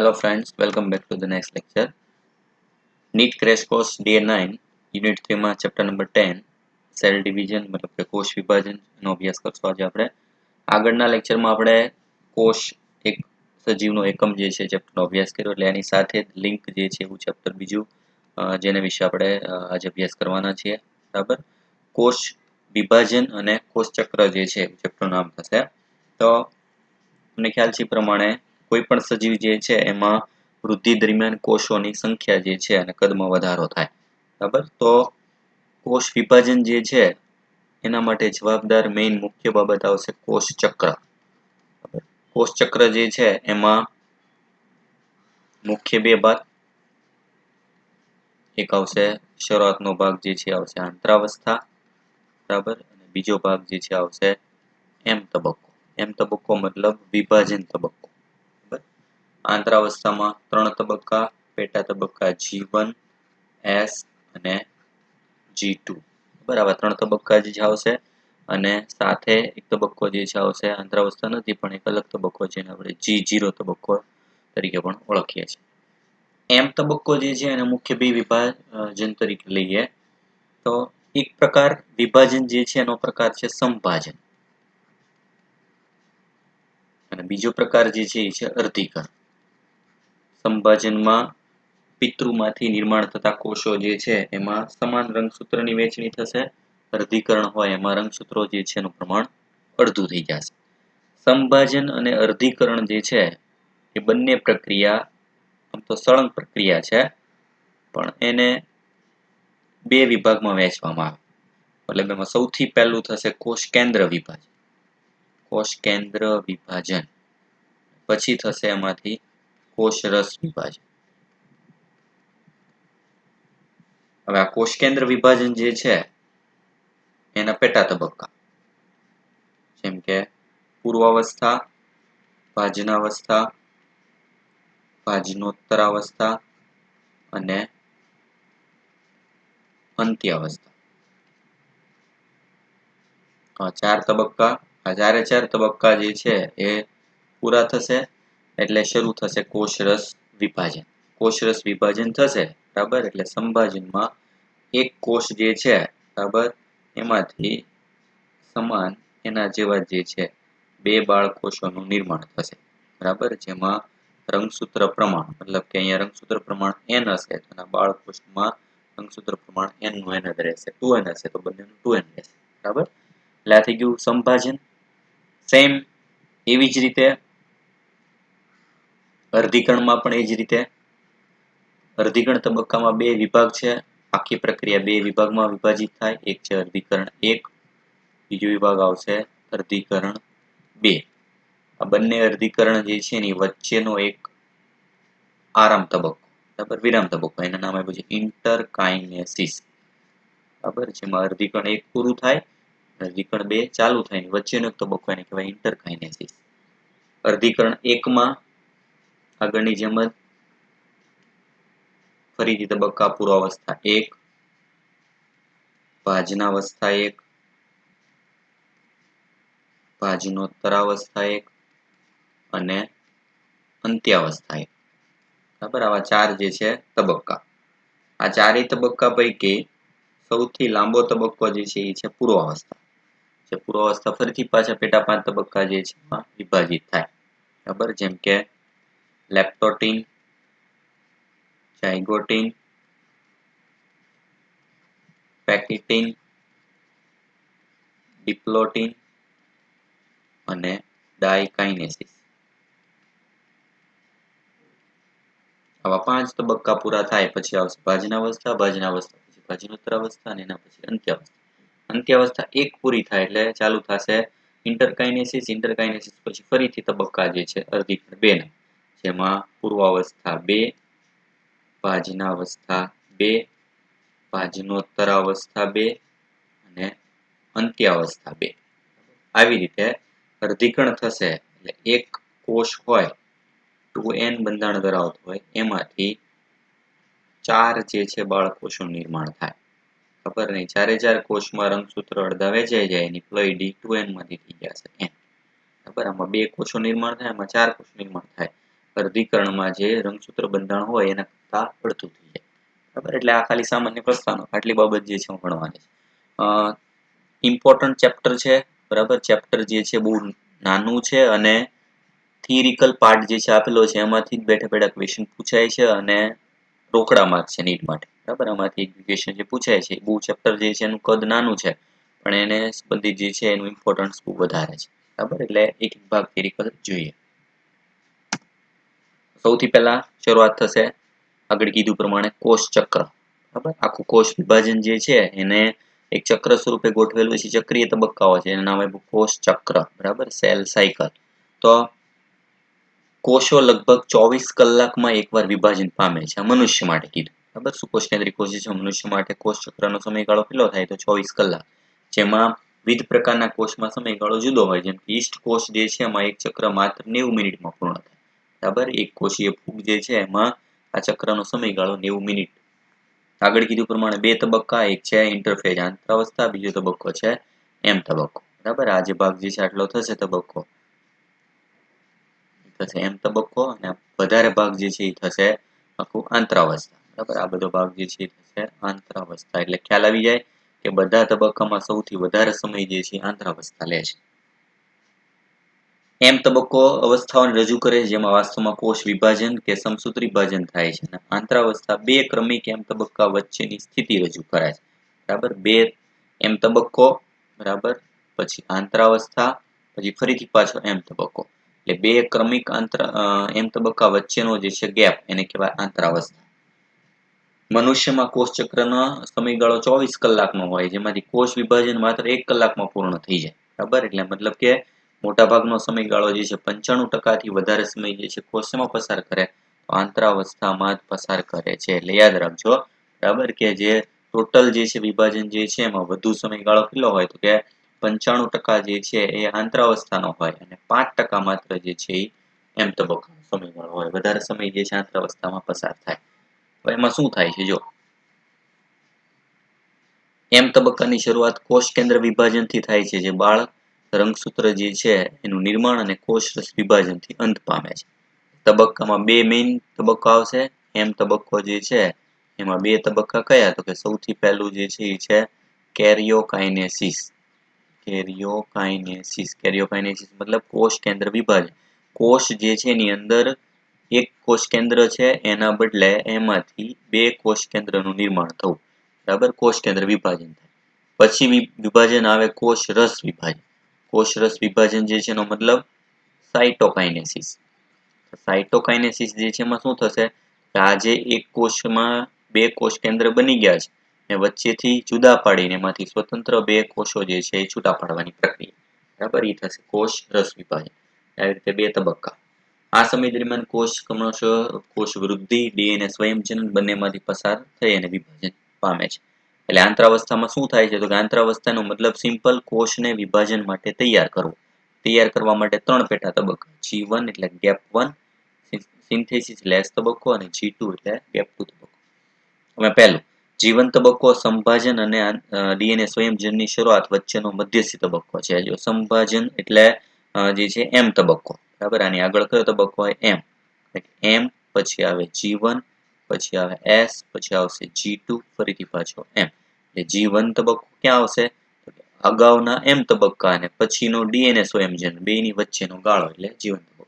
Hello friends, welcome back to the next lecture. NEET Crash Course Day 9, Unit 3 માં chapter number 10 cell division મતલબ કે કોષ વિભાજનનો અભ્યાસ કરશું આજે આપણે. આગળના લેક્ચરમાં આપણે કોષ એક સજીવનો એકમ જે છે ચેપ્ટરનો અભ્યાસ કર્યો એટલે એની સાથે લિંક જે છે એવું ચેપ્ટર બીજું જેના વિશે આપણે આજે અભ્યાસ કરવાના છીએ. બરાબર, કોષ વિભાજન અને કોષ ચક્ર જે છે ચેપ્ટરનું નામ થશે. તો તમને ખ્યાલ છે પ્રમાણે કોઈ પણ સજીવ જે છે એમાં વૃદ્ધિ દરમિયાન કોષોની સંખ્યા જે છે અને કદમાં વધારો થાય. બરાબર, તો કોષ વિભાજન જે છે એના માટે જવાબદાર મેઇન મુખ્ય બાબત આવશે કોષ ચક્ર. કોષ ચક્ર જે છે એમાં મુખ્ય બે ભાગ, એક આવશે શરૂઆતનો ભાગ જે છે આવશે આંતરાવસ્થા, બરાબર, અને બીજો ભાગ જે છે આવશે એમ તબક્કો. એમ તબક્કો મતલબ વિભાજન તબક્કો. આંતરાવસ્થામાં 3 તબક્કા, પેટા તબક્કા G1, S અને G2. બરાબર, 3 તબક્કા જે આવશે અને સાથે એક તબક્કો જે છે આવશે આંતરાવસ્થા નથી પણ એક અલગ તબક્કો છે એને આપણે G0 તબક્કો તરીકે પણ ઓળખીએ છીએ. એમ તબક્કો જે છે એને મુખ્ય બે વિભાજન તરીકે લઈએ તો એક પ્રકાર વિભાજન જે છે એનો પ્રકાર છે સંભાજન અને બીજો પ્રકાર જે છે એ છે અર્ધીકરણ. સંભાજનમાં પિતૃમાંથી નિર્માણ થતા કોષો જે છે એમાં સમાન રંગસૂત્રની વહેંચણી થશે. અર્ધીકરણ હોય એમાં રંગસૂત્રો જે છે એનું પ્રમાણ અડધું થઈ જશે. સંભાજન અને અર્ધીકરણ જે છે એ બંને પ્રક્રિયા આમ તો સળંગ પ્રક્રિયા છે પણ એને બે વિભાગમાં વહેંચવામાં આવે. મતલબ એમાં સૌથી પહેલું થશે કોષ કેન્દ્ર વિભાજન. કોષ કેન્દ્ર વિભાજન પછી થશે એમાંથી કોષ રસ વિભાજન. હવે આ કોષ કેન્દ્ર વિભાજન જે છે એના પેટા તબક્કા જેમ કે પૂર્વાવસ્થા, ભાજનાવસ્થા, ભાજનોત્તરાવસ્થા અને અંત્યાવસ્થા. 4 તબક્કા. આ ચાર તબક્કા જે છે એ પૂરા થશે એટલે શરૂ થશે કોષરસ વિભાજન. કોષરસ વિભાજન થશે, બરાબર, એટલે સંભાજનમાં એક કોષ જે છે, બરાબર, એમાંથી સમાન એના જેવા જે છે બે બાળકોષોનું નિર્માણ થશે. બરાબર, જેમાં રંગસૂત્ર પ્રમાણ મતલબ કે અહીંયા રંગસૂત્ર પ્રમાણ n હશે તો બાળકોષમાં રંગસૂત્ર પ્રમાણ n નું n જ રહેશે. 2n હશે તો બંનેનું 2n રહેશે. બરાબર, એટલે આ થઈ ગયું સંભાજન. સેમ એવી જ રીતે અર્ધીકરણમાં પણ એ જ રીતે અર્ધીકરણ તબક્કામાં બે વિભાગ છે. આખી પ્રક્રિયા બે વિભાગમાં વિભાજિત થાય. એક છે અર્ધીકરણ 1, બીજો વિભાગ આવશે અર્ધીકરણ 2. આ બંને અર્ધીકરણ જે છે એની વચ્ચેનો એક આરામ તબક્કો, બરાબર, વિરામ તબક્કો, એના નામ આપ્યું છે ઇન્ટરકાઇનેસિસ. બરાબર, જેમાં અર્ધીકરણ 1 પૂરું થાય, અર્ધીકરણ 2 ચાલુ થાય, વચ્ચેનો તબક્કો એને કહેવાય ઇન્ટરકાઇનેસિસ. અર્ધીકરણ 1 માં આગળની જેમ જ ફરીથી તબક્કા પૂર્વાવસ્થા 1, ભાજનાવસ્થા 1, ભાજનોત્તરાવસ્થા 1 અને અંત્યાવસ્થા 1. બરાબર, આવા 4 જે છે તબક્કા. આ ચારેય તબક્કા પૈકી સૌથી લાંબો તબક્કો જે છે એ છે પૂર્વાવસ્થા. જે પૂર્વાવસ્થા ફરીથી પાછા પેટા 5 તબક્કા જે છે એમાં વિભાજિત થાય. બરાબર, જેમ કે લેપ્ટોટીન, ઝાયગોટીન, પેકિટીન, ડિપ્લોટીન અને ડાયકાઇનેસિસ. આવા 5 તબક્કા પૂરા થાય પછી આવશે ભાજનાવસ્થા, ભાજનાવસ્થા પછી ભાજનોત્તરાવસ્થા અને એના પછી અંત્યાવસ્થા. અંત્યાવસ્થા 1 પૂરી થાય એટલે ચાલુ થશે ઇન્ટરકાઇનેસિસ. ઇન્ટરકાઇનેસિસ પછી ફરીથી તબક્કા જે છે અર્ધીકરણ 2 ના, જેમાં પૂર્વાવસ્થા 2, ભાજનાવસ્થા 2, ભાજનોત્તરાવસ્થા 2 અને અંત્યાવસ્થા 2. આવી રીતે અર્ધીકરણ થશે એટલે એક કોષ હોય 2n બંધારણ ધરાવતો હોય એમાંથી 4 જે છે બાળકોષોનું નિર્માણ થાય. ખબર નહીં, 4 કોષમાં રંગસૂત્ર અડધા વહેંચાઈ જાય એની પ્લોઈડી 2n માંથી થઈ જશે n. બરાબર, આમાં 2 કોષો નિર્માણ થાય, આમાં 4 કોષ નિર્માણ થાય. અર્ધીકરણમાં જે રંગસૂત્ર બંધારણ હોય એના કરતા અડધું થઈ જાય, બરાબર. એટલે આ ખાલી સામાન્ય પ્રસ્તાવના, આટલી બાબત જે છે ભણવાની છે. ઇમ્પોર્ટન્ટ ચેપ્ટર છે, બરાબર. ચેપ્ટર જે છે બહુ નાનું છે અને થિયરિકલ પાર્ટ જે છે આપેલો છે એમાંથી જ બેઠા બેઠા ક્વેશ્ચન પૂછાય છે અને રોકડા માર્ક છે નીટ માટે, બરાબર. આમાંથી ક્વેશ્ચન જે પૂછાય છે બહુ ચેપ્ટર જે છે એનું કદ નાનું છે પણ એને સંબંધિત જે છે એનું ઇમ્પોર્ટન્સ બહુ વધારે છે, બરાબર. એટલે એક ભાગ થિયરિકલ જોઈએ. સૌથી પહેલા શરૂઆત થશે આગળ કીધું પ્રમાણે કોષ ચક્ર, બરાબર. આખું કોષ વિભાજન જે છે એને એક ચક્ર સ્વરૂપે ગોઠવેલું છે, ચક્રીય તબક્કાઓ છે, એનું નામ આપ્યું કોષ ચક્ર, બરાબર. Cell cycle. તો કોષો લગભગ 24 કલાકમાં એકવાર વિભાજન પામે છે, મનુષ્ય માટે કીધું, બરાબર. સુકોષ કેન્દ્રિય કોષ છે મનુષ્ય માટે કોષ ચક્રનો સમયગાળો કેટલો થાય તો 24 કલાક, જેમાં વિવિધ પ્રકારના કોષમાં સમયગાળો જુદો હોય. જેમ કે ઈસ્ટ કોષ જે છે એમાં એક ચક્ર માત્ર 90 મિનિટમાં પૂર્ણ થાય, બરાબર. એક કોષીય ફૂગ જે છે એમાં આ ચક્રનો સમયગાળો 90 મિનિટ. આગળ કીધું પ્રમાણે બે તબક્કા, એક છે ઇન્ટરફેઝ આંતરાવસ્થા, બીજો તબક્કો છે એમ તબક્કો, બરાબર. આ જે ભાગ જે છે આટલો થશે તબક્કો થશે એમ તબક્કો, અને વધારે ભાગ જે છે એ થશે આખું આંતરાવસ્થા, બરાબર. આ બધો ભાગ જે છે એ થશે આંતરાવસ્થા. એટલે ખ્યાલ આવી જાય કે બધા તબક્કામાં સૌથી વધારે સમય જે છે આંતરાવસ્થા લે છે. એમ તબક્કો અવસ્થાઓને રજૂ કરે છે જેમાં વાસ્તવમાં કોષ વિભાજન કે સમસૂત્ર વિભાજન થાય છે. આંતરાવસ્થા બે ક્રમિક એમ તબક્કા વચ્ચેની સ્થિતિ રજૂ કરે છે, બરાબર. બે એમ તબક્કો, બરાબર, પછી આંતરાવસ્થા, પછી ફરીથી પાછો એમ તબક્કો. એટલે બે ક્રમિક એમ તબક્કા વચ્ચેનો જે છે ગેપ એને કહેવાય આંતરાવસ્થા. મનુષ્યમાં કોષ ચક્રનો સમયગાળો 24 કલાકનો હોય, જેમાંથી કોષ વિભાજન માત્ર 1 કલાકમાં પૂર્ણ થઈ જાય, બરાબર. એટલે મતલબ કે મોટાભાગનો સમયગાળો જે છે 95% થી વધારે સમય જે છે કોષમાં પસાર કરે તો આંતરાવસ્થામાં જ પસાર કરે છે. એટલે યાદ રાખજો, બરાબર, કે જે ટોટલ જે છે વિભાજન જે છે એમાં વધુ સમયગાળો કેટલો હોય તો કે 95% જે છે એ આંતરાવસ્થાનો હોય અને 5% માત્ર જે છે એ એમ તબક્કાનો સમયગાળો હોય. વધારે સમય જે છે આંતરાવસ્થામાં પસાર થાય. તો એમાં શું થાય છે જો એમ તબક્કાની શરૂઆત કોષ કેન્દ્ર વિભાજનથી થાય છે, જે બાળ રંગસૂત્ર જે છે એનું નિર્માણ અને કોષરસ વિભાજનથી અંત પામે છે. તબક્કામાં બે મેઇન તબક્કા આવશે. એમ તબક્કો જે છે એમાં બે તબક્કા કયા તો કે સૌથી પહેલું જે છે એ છે કેરિયોકાઇનેસિસ. કેરિયોકાઇનેસિસ મતલબ કોષ કેન્દ્ર વિભાજન. કોષ જે છે એની અંદર એક કોષ કેન્દ્ર છે એના બદલે એમાંથી બે કોષ કેન્દ્રનું નિર્માણ થવું, બરાબર. કોષ કેન્દ્ર વિભાજન થાય. પછી વિભાજન આવે કોષ રસ વિભાજન. કોષ રસ વિભાજન જે છે એનો મતલબ સાઇટોકાઇનેસિસ. સાઇટોકાઇનેસિસ જે છે એમાં શું થશે કે આજે એક કોષમાં બે કોષ કેન્દ્ર બની ગયા છે ને વચ્ચેથી જુદા પાડીને એમાંથી સ્વતંત્ર બે કોષો જે છે એ છૂટા પાડવાની પ્રક્રિયા, બરાબર, એ થશે કોષ રસ વિભાજન. આવી રીતે બે તબક્કા. આ સમય દરમિયાન કોષ ક્રમશઃ કોષ વૃદ્ધિ, ડીએનએ સ્વયંજનન બંનેમાંથી પસાર થઈ અને વિભાજન પામે છે. એટલે આંતરાવસ્થામાં શું થાય છે તો કે આંતરાવસ્થાનો મતલબ સિમ્પલ કોષને વિભાજન માટે તૈયાર કરવું. તૈયાર કરવા માટે 3 પેટા તબક્કા, G1 એટલે ગેપ 1, સિન્થેસિસ એટલે S તબક્કો અને G2 એટલે ગેપ 2 તબક્કો. હવે પહેલું G1 તબક્કો સંભાજન અને ડીએનએ સ્વયંજનનની શરૂઆત વચ્ચેનો મધ્યસ્થી તબક્કો છે. જો સંભાજન એટલે જે છે એમ તબક્કો, બરાબર. આની આગળ કયો તબક્કો હોય એમ, પછી આવે G1, પછી આવે S, પછી આવશે G2, ફરીથી પાછો એમ. એટલે G1 તબક્કો ક્યાં આવશે અગાઉના એમ તબક્કા અને પછીનો ડીએનએ સ્વયંજન બેની વચ્ચેનો ગાળો એટલે G1 તબક્કો.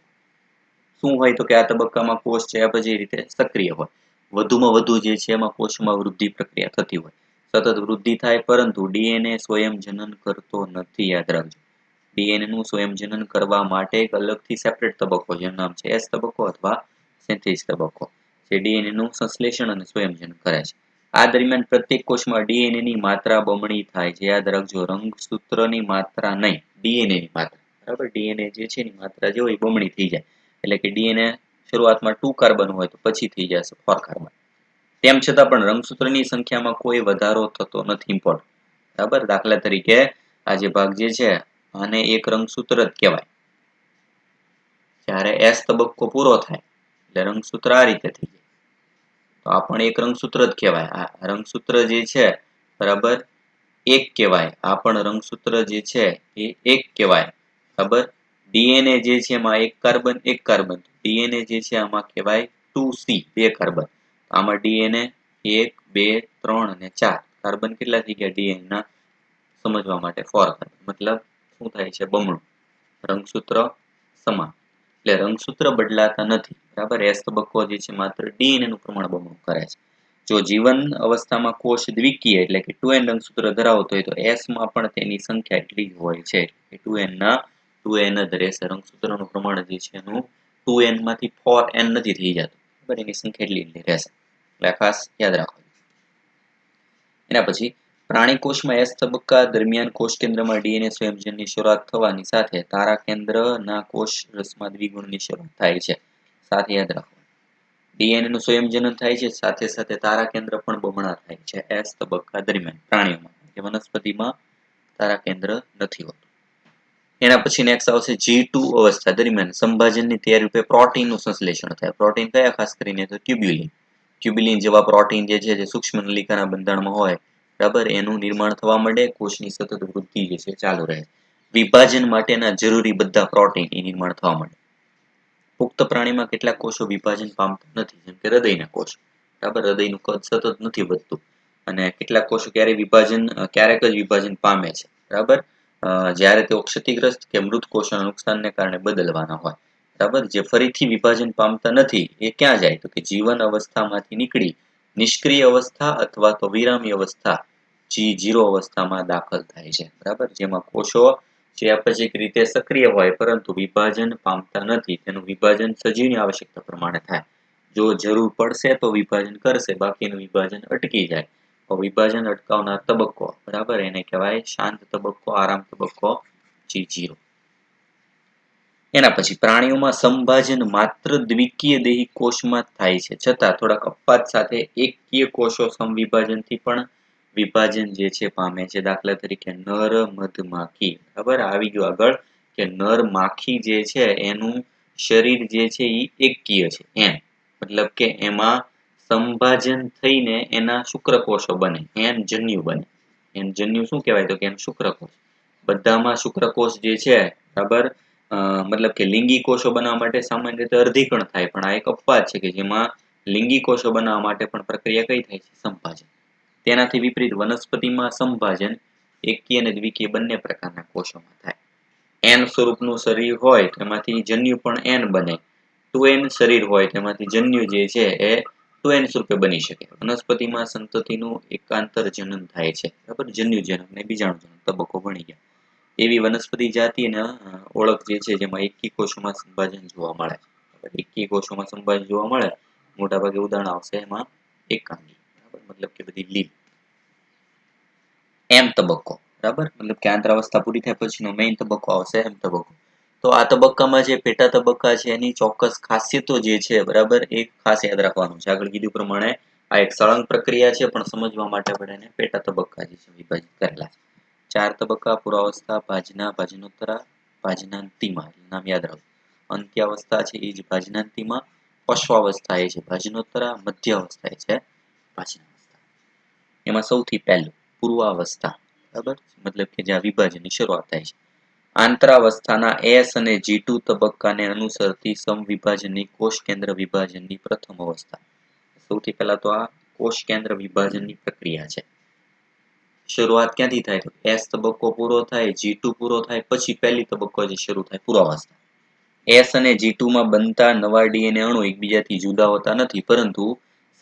શું હોય તો કે આ તબક્કામાં કોષ છે પછી રીતે સક્રિય હોય. વધુમાં વધુ જે છે એમાં કોષમાં વૃદ્ધિ પ્રક્રિયા થતી હોય, સતત વૃદ્ધિ થાય, પરંતુ ડીએનએ સ્વયંજનન કરતો નથી. યાદ રાખજો, ડીએનએ નું સ્વયંજનન કરવા માટે એક અલગથી સેપરેટ તબક્કો જેનું નામ છે એસ તબક્કો અથવા સિન્થેસિસ તબક્કો, જે ડીએનએ નું સંશ્લેષણ અને સ્વયંજનન કરે છે. આ દરમિયાન પ્રત્યેક કોષમાં ડીએનએ ની માત્રા બમણી થાય છે. યાદ રાખજો, રંગસૂત્રની માત્રા નહીં, ડીએનએ ની માત્રા, બરાબર. ડીએનએ જે છે એની માત્રા જે હોય બમણી થઈ જાય. એટલે કે ડીએનએ શરૂઆતમાં 2 કાર્બન હોય તો પછી થઈ જશે 4 કાર્બન. તેમ છતાં પણ રંગસૂત્રની સંખ્યામાં કોઈ વધારો થતો નથી. ઇમ્પોર્ટન્ટ, બરાબર. દાખલા તરીકે આ જે ભાગ જે છે આને એક રંગસૂત્ર જ કહેવાય. જ્યારે એસ તબક્કો પૂરો થાય એટલે રંગસૂત્ર આ રીતે થઈ જાય તો આ પણ એક રંગસૂત્ર જ કહેવાય. આ રંગસૂત્ર જે છે બરાબર એક કહેવાય. આ પણ રંગસૂત્ર જે છે એ એક કહેવાય, બરાબર. ડીએનએ જે છે એમાં એક કાર્બન, ડીએનએ જે છે આમાં કહેવાય 2C, 2 કાર્બન. આમાં ડીએનએ 1, 2, 3 અને 4 કાર્બન કેટલા થઈ ગયા ડીએનએ ના સમજવા માટે 4 કાર્બન, મતલબ શું થાય છે બમણું. રંગસૂત્ર સમાન, એટલે રંગસૂત્ર બદલાતા નથી, બરાબર. એસ તબક્કો જે છે માત્ર ડીએનએ નું પ્રમાણ બમણું કરે છે. જો જીવન અવસ્થામાં કોષ દ્વિકીય એટલે કે 2n રંગસૂત્ર ધરાવતો હોય તો એસ માં પણ તેની સંખ્યા એટલી જ હોય છે, 2n ના 2n જ રહેશે. રંગસૂત્રનું પ્રમાણ જે છે એનું 2n માંથી 4n નથી થઈ જતું, બરાબર. એની સંખ્યા એટલી રહેશે, એટલે ખાસ યાદ રાખો. એના પછી પ્રાણી કોષમાં એસ તબક્કા દરમિયાન કોષ કેન્દ્રમાં ડીએનએ સંયોજનની શરૂઆત થવાની સાથે તારા કેન્દ્રના કોષ રસમાં દ્વિગુણની શરૂઆત થાય છે. સાથે યાદ રાખો, ડીએનએ નું સંયોજન થાય છે, સાથે સાથે તારા કેન્દ્ર પણ બમણા થાય છે એસ તબક્કા દરમિયાન પ્રાણીઓમાં. વનસ્પતિમાં તારા કેન્દ્ર નથી હોતું. એના પછી નેક્સ્ટ આવશે G2 અવસ્થા દરમિયાન સંભાજનની તૈયારી રૂપે પ્રોટીનનું સંશ્લેષણ થાય. પ્રોટીન કયા ખાસ કરીને તો ટ્યુબ્યુલિન. ટ્યુબ્યુલિન જેવા પ્રોટીન જે છે જે સૂક્ષ્મ નલિકાના બંધારણમાં હોય, બરાબર, એનું નિર્માણ થવા માંડે. કોષની સતત વૃદ્ધિ જે છે ચાલુ રહે. વિભાજન માટેના જરૂરી બધા પ્રોટીન એ નિર્માણ થવા માંડે. પુખ્ત પ્રાણીમાં કેટલાક કોષો વિભાજન પામતા નથી, જેમ કે હૃદયના કોષ, બરાબર. હૃદયનું કદ સતત નથી વધતું અને કેટલાક કોષો ક્યારેક જ વિભાજન પામે છે, બરાબર. જ્યારે તેઓ ક્ષતિગ્રસ્ત કે મૃત કોષોના નુકસાનને કારણે બદલવાના હોય, બરાબર. જે ફરીથી વિભાજન પામતા નથી એ ક્યાં જાય તો કે જીવન અવસ્થામાંથી નીકળી નિષ્ક્રિય અવસ્થા અથવા તો વિરામી અવસ્થા G0 અવસ્થામાં દાખલ થાય છે, બરાબર. જેમાં કોષો ચયાપચયિક રીતે સક્રિય હોય પરંતુ વિભાજન પામતા નથી. તેનું વિભાજન સજીવની આવશ્યકતા પ્રમાણે થાય. જો જરૂર પડશે તો વિભાજન કરશે, બાકીનું વિભાજન અટકી જાય. તો વિભાજન અટકાવનાર તબક્કો, બરાબર, એને કહેવાય શાંત તબક્કો, આરામ તબક્કો G0. એના પછી પ્રાણીઓમાં સંભાજન માત્ર દ્વિકીય દેહી કોષમાં થાય છે, છતાં થોડાક અપવાદ સાથે એકકીય કોષો સમવિભાજનથી પણ વિભાજન જે છે પામે છે. દાખલા તરીકે નર મધમાખી, બરાબર. આવી ગયું આગળ કે નર માખી જે છે એનું શરીર જે છે એ એકકીય છે, એમ મતલબ કે એમાં સંભાજન થઈને એના શુક્રકોષો બને, એન જન્યુ બને. એન જન્યુ શું કહેવાય તો કે એમ શુક્રકોષ. બધામાં શુક્રકોષ જે છે, બરાબર, મતલબ કે લિંગી કોષો બનાવવા માટે સામાન્ય રીતે અર્ધીકણ થાય, પણ આ એક અપવાદ છે કે જેમાં લિંગી કોષો બનાવવા માટે પણ પ્રક્રિયા કઈ થાય છે સંભાજન. તેનાથી વિપરીત વનસ્પતિમાં સંભાજન એકકીય અને દ્વિકીય બંને પ્રકારના કોષોમાં થાય. એન સ્વરૂપનું શરીર હોય તેમાંથી જન્યુ પણ એન બને. 2n શરીર હોય તેમાંથી જન્યુ જે છે એ 2n સ્વરૂપે બની શકે. વનસ્પતિમાં સંતતિનું એકાંતર જનન થાય છે, બરાબર. જન્યુ જનન અને બીજાણુ જનન તબક્કો ભણી ગયા. એવી વનસ્પતિ જાતિના ઓળખ જે છે જેમાં એકી કોષોમાં સંભાજન જોવા મળે. એકી કોષોમાં સંભાજન જોવા મળે, મોટાભાગે ઉદાહરણ આવશે એમાં એકાંગી, બરાબર, મતલબ કે બધી લીલ. એમ તબક્કો, બરાબર, મતલબ કે આંતરાવસ્થા પૂરી થાય પછીનો મેઇન તબક્કો આવશે એમ તબક્કો. તો આ તબક્કામાં જે પેટા તબક્કા છે એની ચોક્કસ ખાસિયતો જે છે, બરાબર, એ ખાસ યાદ રાખવાનું છે. આગળ કીધું પ્રમાણે આ એક સળંગ પ્રક્રિયા છે, પણ સમજવા માટે આપણે એને પેટા તબક્કા જે છે વિભાજિત કરેલા છે. 4 તબક્કા: પૂર્વાવસ્થા, ભાજના, ભાજનોત્તરા, ભાજનાંતિમા, નામ યાદ રાખો. અંત્યાવસ્થા છે એ જ ભાજનાંતિમા, પશ્વાવસ્થા એ છે ભાજનોત્તરા, મધ્યાવસ્થા એ છે ભાજનાવસ્થા. એમાં સૌથી પહેલું પૂર્વાવસ્થા, બરાબર, મતલબ કે જ્યાં વિભાજનની શરૂઆત થાય છે. આંતરાવસ્થાના S અને G2 તબક્કાને અનુસરતી સમવિભાજનની કોષ કેન્દ્ર વિભાજનની પ્રથમ અવસ્થા. સૌથી પહેલા તો આ કોષ કેન્દ્ર વિભાજનની પ્રક્રિયા છે. શરૂઆત ક્યાંથી થાય તો S તબક્કો પૂરો થાય, G2 પૂરો થાય, પછી પહેલી તબક્કો જે શરૂ થાય પૂર્વાવસ્થા. S અને G2 માં બનતા નવા ડીએનએ અણુ એકબીજાથી જુદા હોતા નથી, પરંતુ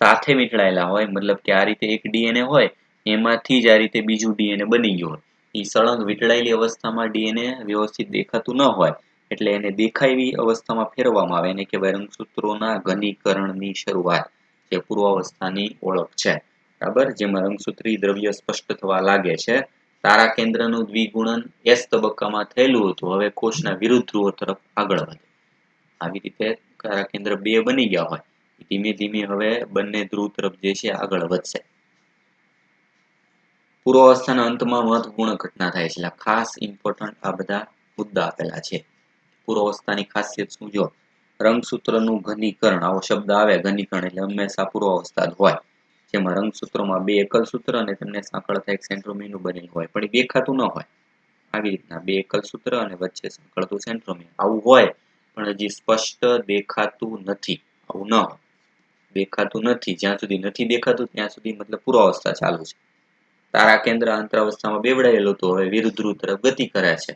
સાથે વીંટળાયેલા હોય. મતલબ કે આ રીતે એક ડીએનએ હોય એમાંથી જ આ રીતે બીજું ડીએનએ બની ગયું હોય. એ સળંગ વીંટળાયેલી અવસ્થામાં ડીએનએ વ્યવસ્થિત દેખાતું ન હોય, એટલે એને દેખાય એવી અવસ્થામાં ફેરવવામાં આવે. એને કહેવાય રંગસૂત્રોના ઘનીકરણની શરૂઆત, જે પૂર્વાવસ્થાની ઓળખ છે, બરાબર. જેમાં રંગસૂત્રી દ્રવ્ય સ્પષ્ટ થવા લાગે છે. તારા કેન્દ્રનું દ્વિગુણન S તબક્કામાં થયેલું હતું, હવે કોષના વિરુદ્ધ ધ્રુવો તરફ આગળ વધે. આવી રીતે તારા કેન્દ્ર 2 બની ગયા હોય, ધીમે ધીમે હવે બંને ધ્રુવ તરફ જે છે આગળ વધશે. પૂર્વાવસ્થાના અંતમાં મહત્વપૂર્ણ ઘટના થાય છે. ખાસ ઇમ્પોર્ટન્ટ આ બધા મુદ્દા આપેલા છે. પૂર્વાવસ્થાની ખાસિયત શું જો, રંગસૂત્રનું ઘનીકરણ, આવો શબ્દ આવે ઘનીકરણ એટલે હંમેશા પૂર્વાવસ્થા જ હોય, જેમાં રંગસૂત્રોમાં 2 એકલ સૂત્ર અને તેમને સાંકળતા એક સેન્ટ્રોમિયરનું બનેલું હોય, પણ એ દેખાતું ન હોય. આવી રીતના બે એકલ સૂત્ર અને વચ્ચે સંકળતું સેન્ટ્રોમિયર આવું હોય પણ હજી સ્પષ્ટ દેખાતું નથી. આવું ન હોય, દેખાતું નથી, જ્યાં સુધી નથી દેખાતું ત્યાં સુધી મતલબ પૂર્વાવસ્થા ચાલુ છે. તારા કેન્દ્ર અંતરાવસ્થામાં બેવડાયેલું તો હવે વિરુદ્ધ ધ્રુવ તરફ ગતિ કરે છે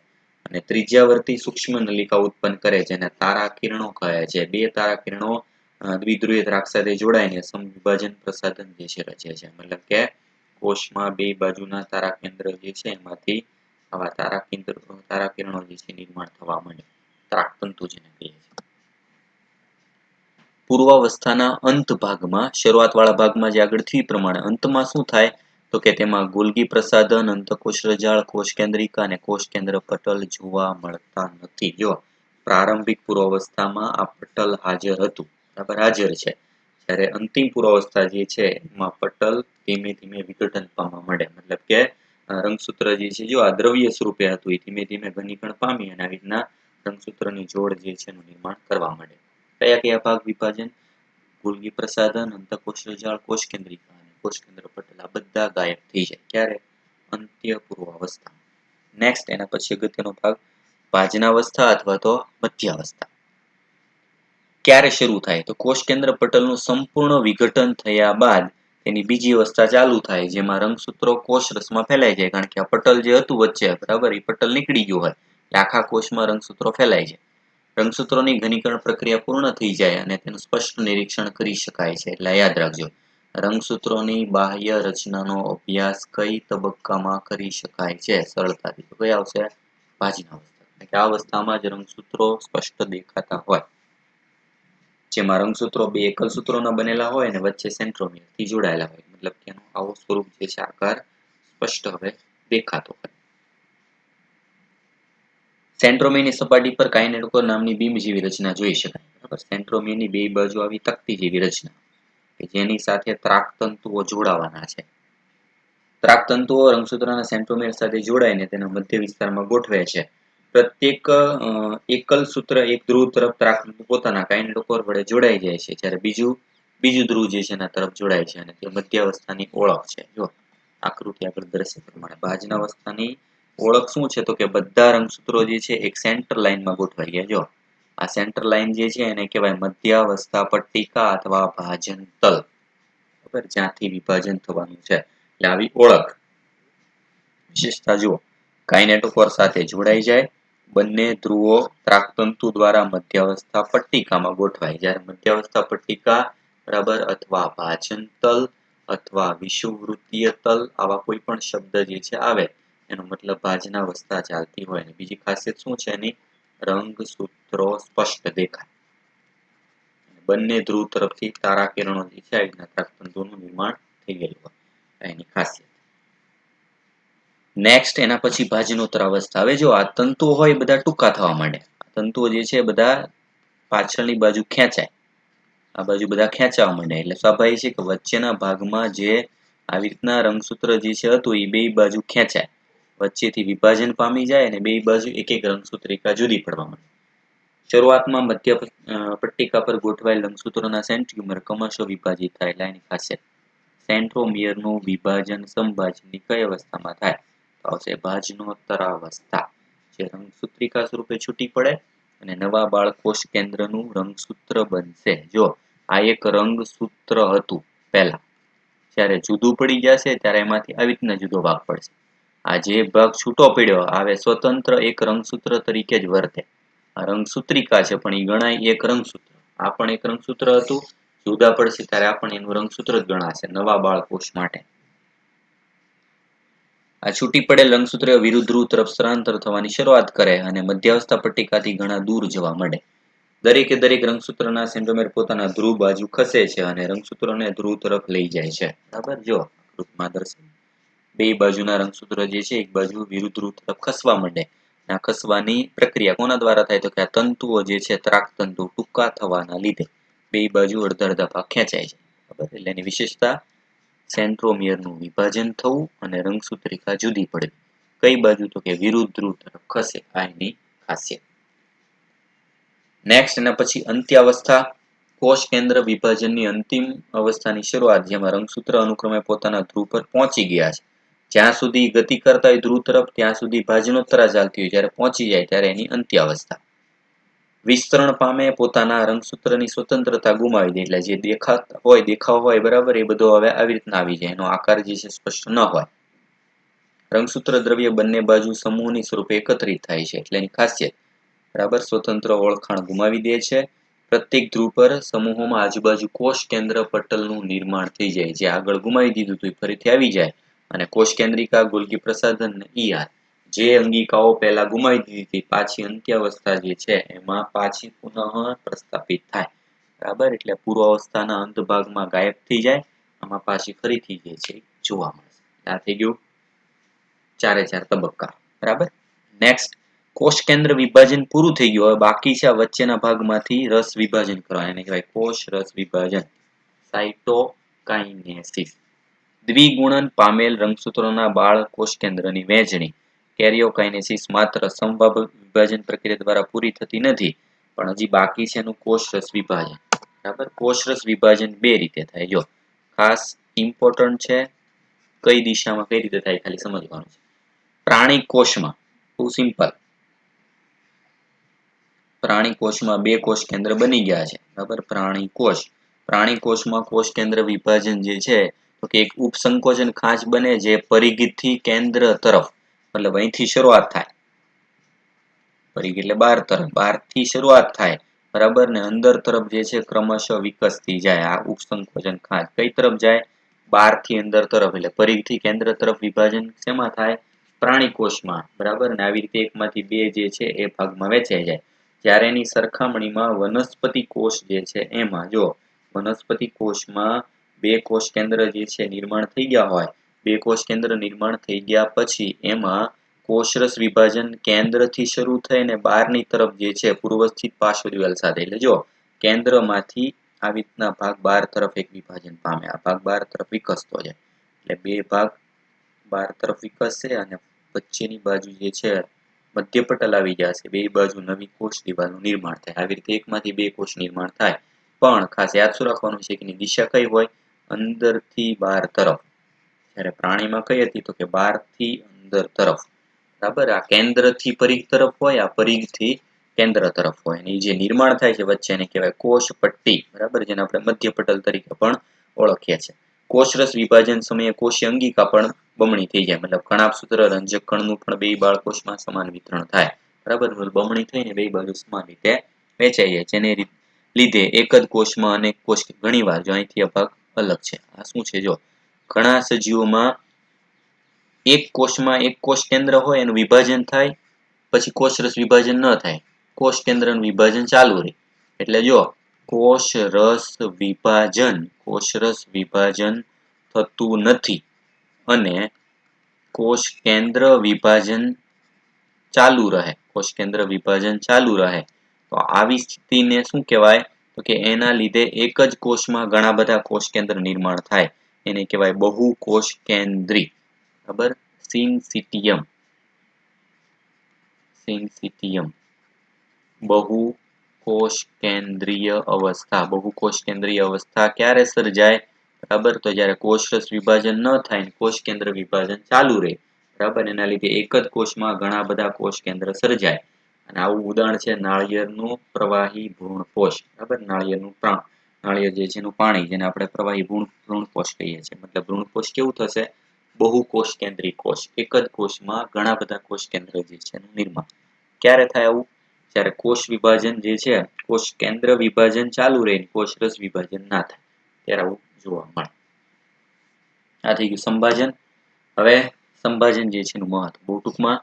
અને ત્રિજ્યાવર્તી સૂક્ષ્મ નલિકા ઉત્પન્ન કરે છે જેને તારા કિરણો કહે છે. બે તારા કિરણો દ્વિધ્રુવીય દ્રાક સાથે જોડાઈને સમવિભાજન પ્રસાધન જે છે રચે છે. મતલબ કે કોષમાં બે બાજુના તારા કેન્દ્ર જે છે એમાંથી આવા તારા કિરણો જે છે નિર્માણ થવા માંડે, ત્રાકતંતુ જેને કહીએ છીએ. પૂર્વાવસ્થાના અંત ભાગમાં, શરૂઆત વાળા ભાગમાં જે આગળ થયું પ્રમાણે અંતમાં શું થાય તો કે તેમાં ગોલ્ગી પ્રસાધન, અંતકોષ રજાળ, કોષ કેન્દ્રિકા અને કોષ કેન્દ્ર પટલ જોવા મળતા નથી. જો પ્રારંભિક પૂર્વાવસ્થામાં આ પટલ હાજર હતું, બરાબર હાજર છે, જ્યારે અંતિમ પૂર્વાવસ્થા જે છે એમાં પટલ ધીમે ધીમે વિઘટન પામવા માંડે. મતલબ કે રંગસૂત્ર જે છે જો આ દ્રવ્ય સ્વરૂપે હતું એ ધીમે ધીમે ઘનીકરણ પામી અને આવી રીતના રંગસૂત્રની જોડ જે છે એનું નિર્માણ કરવા માંડે. કયા કયા ભાગ વિભાજન? ગોલ્ગી પ્રસાધન, અંતકોષ રજાળ, કોષ કેન્દ્રિકા અને કોષ કેન્દ્ર પટલ આ બધા ગાયબ થઈ જાય. ક્યારે? અંત્ય પૂર્વાવસ્થા. નેક્સ્ટ એના પછી અગત્યનો ભાગ ભાજનાવસ્થા અથવા તો મધ્યાવસ્થા. ક્યારે શરૂ થાય તો કોષ કેન્દ્ર પટલનું સંપૂર્ણ વિઘટન થયા બાદ તેની બીજી અવસ્થા ચાલુ થાય જેમાં રંગસૂત્રો કોષ રસમાં ફેલાઈ જાય. કારણ કે આ પટલ જે હતું વચ્ચે, બરાબર, એ પટલ નીકળી ગયું હોય એટલે આખા કોષમાં રંગસૂત્રો ફેલાઈ જાય. રંગસૂત્રોની ઘનીકરણ પ્રક્રિયા પૂર્ણ થઈ જાય અને તેનું સ્પષ્ટ નિરીક્ષણ કરી શકાય છે. એટલે યાદ રાખજો, રંગસૂત્રોની બાહ્ય રચનાનો અભ્યાસ કઈ તબક્કામાં કરી શકાય છે સરળતાથી? તો કઈ આવશે? ભાજનાવસ્થા. કે આ અવસ્થામાં જ રંગસૂત્રો સ્પષ્ટ દેખાતા હોય, જેમાં રંગસૂત્રો બે એકલ સૂત્રોના બનેલા હોય અને વચ્ચે સેન્ટ્રોમિયર થી જોડાયેલા હોય. મતલબ કે એનું આવો સ્વરૂપ જે છે આકાર સ્પષ્ટ હવે દેખાતો હોય. સેન્ટ્રોમિયરની સપાટી પર કાઇનેટોકોર નામની બીમ જેવી રચના જોઈ શકાય. બરાબર, સેન્ટ્રોમિયરની બે બાજુ આવી તકતી જેવી રચના કે જેની સાથે ત્રાકતંતુઓ જોડાવાના છે. ત્રાકતંતુઓ રંગસૂત્રના સેન્ટ્રોમિયર સાથે જોડાઈને તેના મધ્ય વિસ્તારમાં ગોઠવે છે. પ્રત્યેક એકલ સૂત્ર એક ધ્રુવ તરફ ત્રાકતંતુ પોતાના કાઇનેટોકોર વડે જોડાઈ જાય છે, જ્યારે બીજું ધ્રુવ જે છે એના તરફ જોડાય છે અને તે મધ્યાવસ્થાની ઓળખ છે. જો આકૃતિ આગળ દર્શાવ્યા પ્રમાણે ભાજનાવસ્થાની ઓળખ શું છે તો કે બધા રંગસૂત્રો જે છે એક સેન્ટર લાઇનમાં ગોઠવાઈ ગયા. જો આ સેન્ટર લાઇન જે છે એને કહેવાય મધ્યાવસ્થા પટ્ટિકા અથવા ભાજન તલ. બરાબર, જ્યાંથી વિભાજન થવાનું છે. એટલે આવી ઓળખ વિશેષતા જુઓ, કાઇનેટોકોર સાથે જોડાઈ જાય, બંને ધ્રુવો ત્રાકતંતુ દ્વારા મધ્યાવસ્થા પટ્ટિકામાં ગોઠવાય. જ્યારે મધ્યાવસ્થા પટ્ટિકા, બરાબર, અથવા ભાજન તલ અથવા વિષુવવૃત્તીય તલ આવા કોઈ પણ શબ્દ જે છે આવે એનો મતલબ ભાજનાવસ્થા ચાલતી હોય. બીજી ખાસિયત શું છે એની? રંગસૂત્રો સ્પષ્ટ દેખાય, બંને ધ્રુવ તરફથી તારા કિરણો જે છે એના ત્રાકતંતુનું નિર્માણ થઈ ગયેલું હોય, એની ખાસિયત. નેક્સ્ટ એના પછી ભાજનોત્તર અવસ્થા. હવે જો આ તંતુઓ હોય બધા ટૂંકા થવા માંડે. તંતુઓ જે છે બધા પાછળની બાજુ ખેંચાય, આ બાજુ બધા ખેંચાવા માંડે. એટલે સ્વાભાવિક છે કે વચ્ચેના ભાગમાં જે આવી રીતના રંગસૂત્ર જે છે હતું એ બે બાજુ ખેંચાય, વચ્ચેથી વિભાજન પામી જાય અને બે બાજુ એક એક રંગસૂત્રિકા જુદી પડવા માંડે. શરૂઆતમાં મધ્ય પટ્ટિકા પર ગોઠવાયેલ રંગસૂત્રોના સેન્ટ્રોમિયર ક્રમશઃ વિભાજિત થાય. એટલે એની ખાસિયત સેન્ટ્રોમિયરનું વિભાજન સમભાજનની કઈ અવસ્થામાં થાય? તો આવશે ભાજનોત્તરાવસ્થા. જે રંગસૂત્રિકા સ્વરૂપે છૂટી પડે અને નવા બાળ કોષ કેન્દ્રનું રંગસૂત્ર બનશે. જો આ એક રંગસૂત્ર હતું પહેલા, જ્યારે જુદું પડી જશે ત્યારે એમાંથી આવી રીતના જુદો ભાગ પડશે. આ જે ભાગ છૂટો પડ્યો આવે સ્વતંત્ર એક રંગસૂત્ર તરીકે જ વર્તે. આ રંગસૂત્રિકા છે પણ એ ગણાય એક રંગસૂત્ર. આ પણ એક રંગસૂત્ર હતું, જુદા પડશે ત્યારે આ પણ એનું રંગસૂત્ર જ ગણાશે નવા બાળકોષ માટે. આ છૂટી પડેલ રંગસૂત્ર વિરુદ્ધ ધ્રુવ તરફ સ્થળાંતર થવાની શરૂઆત કરે અને મધ્યાવસ્થા પટ્ટિકાથી ઘણા દૂર જવા માંડે. દરેકે દરેક રંગસૂત્રના સેન્ટ્રોમિયર પોતાના ધ્રુવ બાજુ ખસે છે અને રંગસૂત્રોને ધ્રુવ તરફ લઈ જાય છે. બરાબર, જો આકૃતિમાં દર્શાવ્યું બે બાજુના રંગસૂત્ર જે છે એક બાજુ વિરુદ્ધ ધ્રુવ તરફ ખસવા માંડે. આ ખસવાની પ્રક્રિયા કોના દ્વારા થાય તો કે આ તંતુઓ જે છે ત્રાકતંતુ ટૂંકા થવાના લીધે બે બાજુ અડધા અડધા ભાગ ખેંચાય છે. બરાબર, એટલે એની વિશેષતા સેન્ટ્રોમિયરનું વિભાજન થવું અને રંગસૂત્રિકા જુદી પડવી. કઈ બાજુ તો કે વિરુદ્ધ ધ્રુવ તરફ ખસે, આ એની ખાસિયત. નેક્સ્ટ એના પછી અંત્યાવસ્થા. કોષ કેન્દ્ર વિભાજનની અંતિમ અવસ્થાની શરૂઆત જેમાં રંગસૂત્ર અનુક્રમે પોતાના ધ્રુવ પર પહોંચી ગયા છે. જ્યાં સુધી ગતિ કરતા હોય ધ્રુવ તરફ ત્યાં સુધી ભાજનોત્તરા ચાલતી હોય, જ્યારે પહોંચી જાય ત્યારે એની અંત્યાવસ્થા. વિસ્તરણ પામે પોતાના રંગસૂત્રની સ્વતંત્રતા ગુમાવી દે, એટલે જે દેખાવ હોય બરાબર એ બધો હવે આવી રીતના આવી જાય, એનો આકાર જે છે સ્પષ્ટ ન હોય. રંગસૂત્ર દ્રવ્ય બંને બાજુ સમૂહની સ્વરૂપે એકત્રિત થાય છે, એટલે એની ખાસિયત બરાબર સ્વતંત્ર ઓળખાણ ગુમાવી દે છે. પ્રત્યેક ધ્રુવ પર સમૂહોમાં આજુબાજુ કોષ કેન્દ્ર પટલનું નિર્માણ થઈ જાય, જે આગળ ગુમાવી દીધું હતું ફરીથી આવી જાય, અને કોષ કેન્દ્રિકા, ગોલ્ગી પ્રસાધન અને ઈઆર જે અંગિકાઓ પહેલા ગુમાવી દીધી હતી પાછી અંત્યાવસ્થા જે છે એમાં પાછી પુનઃ પ્રસ્થાપિત થાય બરાબર. એટલે પૂર્વાવસ્થાના અંત ભાગમાં ગાયબ થઈ જાય, આમાં પાછી ફરીથી જે છે જોવા મળશે. આ થઈ ગયું 4 તબક્કા બરાબર. નેક્સ્ટ કોષ કેન્દ્ર વિભાજન પૂરું થઈ ગયું. હવે બાકી છે આ વચ્ચેના ભાગમાંથી રસ વિભાજન કરવા, એને કહેવાય કોષ રસ વિભાજન, સાઇટોકાઇનેસિસ. દ્વિગુણન પામેલ રંગસૂત્રોના બાળ કોષ કેન્દ્રની વહેંચણી, કેરિયોકાઇનેસિસ માત્ર સમબાહુ વિભાજન પ્રક્રિયા દ્વારા પૂરી થતી નથી, પણ હજી બાકી છે એનું કોષ રસ વિભાજન બરાબર. કોષ રસ વિભાજન બે રીતે થાય, જો ખાસ ઇમ્પોર્ટન્ટ છે. કઈ દિશામાં કઈ રીતે થાય ખાલી સમજવાનું છે. પ્રાણી કોષમાં બહુ સિમ્પલ, પ્રાણી કોષમાં બે કોષ કેન્દ્ર બની ગયા છે બરાબર. પ્રાણી કોષમાં કોષ કેન્દ્ર વિભાજન જે છે તો કે એક ઉપસંકોચન ખાંચ બને જે પરિઘથી કેન્દ્ર તરફ, મતલબ અહીંથી શરૂઆત થાય, પરિઘ એટલે બહારથી શરૂઆત થાય બરાબર, ને અંદર તરફ જે છે ક્રમશઃ વિકસતી જાય. આ ઉપસંકોચન ખાંચ કઈ તરફ જાય? બહારથી અંદર તરફ, એટલે પરિઘથી કેન્દ્ર તરફ વિભાજન શેમાં થાય? પ્રાણી કોષમાં બરાબર. ને આવી રીતે એકમાંથી બે જે છે એ ભાગમાં વહેંચાઈ જાય. જ્યારે એની સરખામણીમાં વનસ્પતિ કોષ જે છે એમાં જો વનસ્પતિ કોષમાં બે કોષ કેન્દ્ર જે છે નિર્માણ થઈ ગયા હોય, બે કોષ કેન્દ્ર નિર્માણ થઈ ગયા પછી એમાં કોષરસ વિભાજન કેન્દ્રથી શરૂ થઈને બહારની તરફ જે છે પૂર્વસ્થિત પાર્શ્વદિવાલ સાથે, એટલે જો કેન્દ્રમાંથી આવી રીતના ભાગ બહાર તરફ એક વિભાજન પામે, આ ભાગ બહાર તરફ વિકસતો જાય, એટલે બે ભાગ બહાર તરફ વિકસશે અને વચ્ચેની બાજુ જે છે મધ્યપટલ આવી જશે, બે બાજુ નવી કોષ દિવાલનું નિર્માણ થાય. આવી રીતે એકમાંથી બે કોષ નિર્માણ થાય, પણ ખાસ યાદ શું રાખવાનું છે કે એની દિશા કઈ હોય? અંદરથી બહાર તરફ. જ્યારે પ્રાણીમાં કઈ હતી? તો કે બહારથી અંદર તરફ બરાબર. આ કેન્દ્રથી પરિઘ તરફ હોય, આ પરિઘથી કેન્દ્ર તરફ હોય, અને જે નિર્માણ થાય છે વચ્ચે એને કહેવાય કોષ પટ્ટી બરાબર, જેને આપણે મધ્યપટલ તરીકે પણ ઓળખીએ છીએ. કોષરસ વિભાજન સમયે કોષીય અંગિકા પણ બમણી થઈ જાય, મતલબ કણાભસૂત્ર રંજક કણનું પણ બે બાળકોષમાં સમાન વિતરણ થાય બરાબર. બમણી થઈને બે બાજુ સમાન રીતે વહેંચાઈ જાય, જેને લીધે એક જ કોષમાં અનેક કોષ, ઘણી વાર જો અહીંથી આ ભાગ અલગ છે, આ શું છે જો ઘણા સજીવોમાં એક કોષમાં એક કોષ કેન્દ્ર હોય એનું વિભાજન થાય, પછી કોષરસ વિભાજન ન થાય, કોષ કેન્દ્રનું વિભાજન ચાલુ રહે. એટલે જો કોષરસ વિભાજન થતું નથી અને કોષ કેન્દ્ર વિભાજન ચાલુ રહે, કોષ કેન્દ્ર વિભાજન ચાલુ રહે, તો આવી સ્થિતિને શું કહેવાય? તો કે એના લીધે એક જ કોષમાં ઘણા બધા કોષ કેન્દ્ર નિર્માણ થાય, એને કહેવાય બહુ કોષ કેન્દ્રી બરાબર. સિન્સિટિયમ બહુ કોષ કેન્દ્રીય અવસ્થા. બહુ કોષ કેન્દ્રીય અવસ્થા ક્યારે સર્જાય બરાબર? તો જ્યારે કોષરસ વિભાજન ન થાય, કોષ કેન્દ્ર વિભાજન ચાલુ રહે બરાબર. એના લીધે એક જ કોષમાં ઘણા બધા કોષ કેન્દ્ર સર્જાય, અને આવું ઉદાહરણ છે નાળિયેરનું પ્રવાહી ભ્રૂણપોષ બરાબર. નાળિયેર જે છે એનું પાણી, જેને આપણે પ્રવાહી ભ્રૂણપોષ કહીએ છીએ, મતલબ ભ્રૂણપોષ કેવું થશે? બહુ કોષ કેન્દ્રી કોષ, એક જ કોષમાં ઘણા બધા કોષ કેન્દ્ર જે છે એનું નિર્માણ. ક્યારે થાય આવું? જ્યારે કોષ વિભાજન જે છે, કોષ કેન્દ્ર વિભાજન ચાલુ રહે, કોષરસ વિભાજન ના થાય, ત્યારે આવું જોવા મળે. આ થઈ ગયું સંભાજન. હવે સંભાજન જે છે એનું મહત્વ બહુ ટૂંકમાં.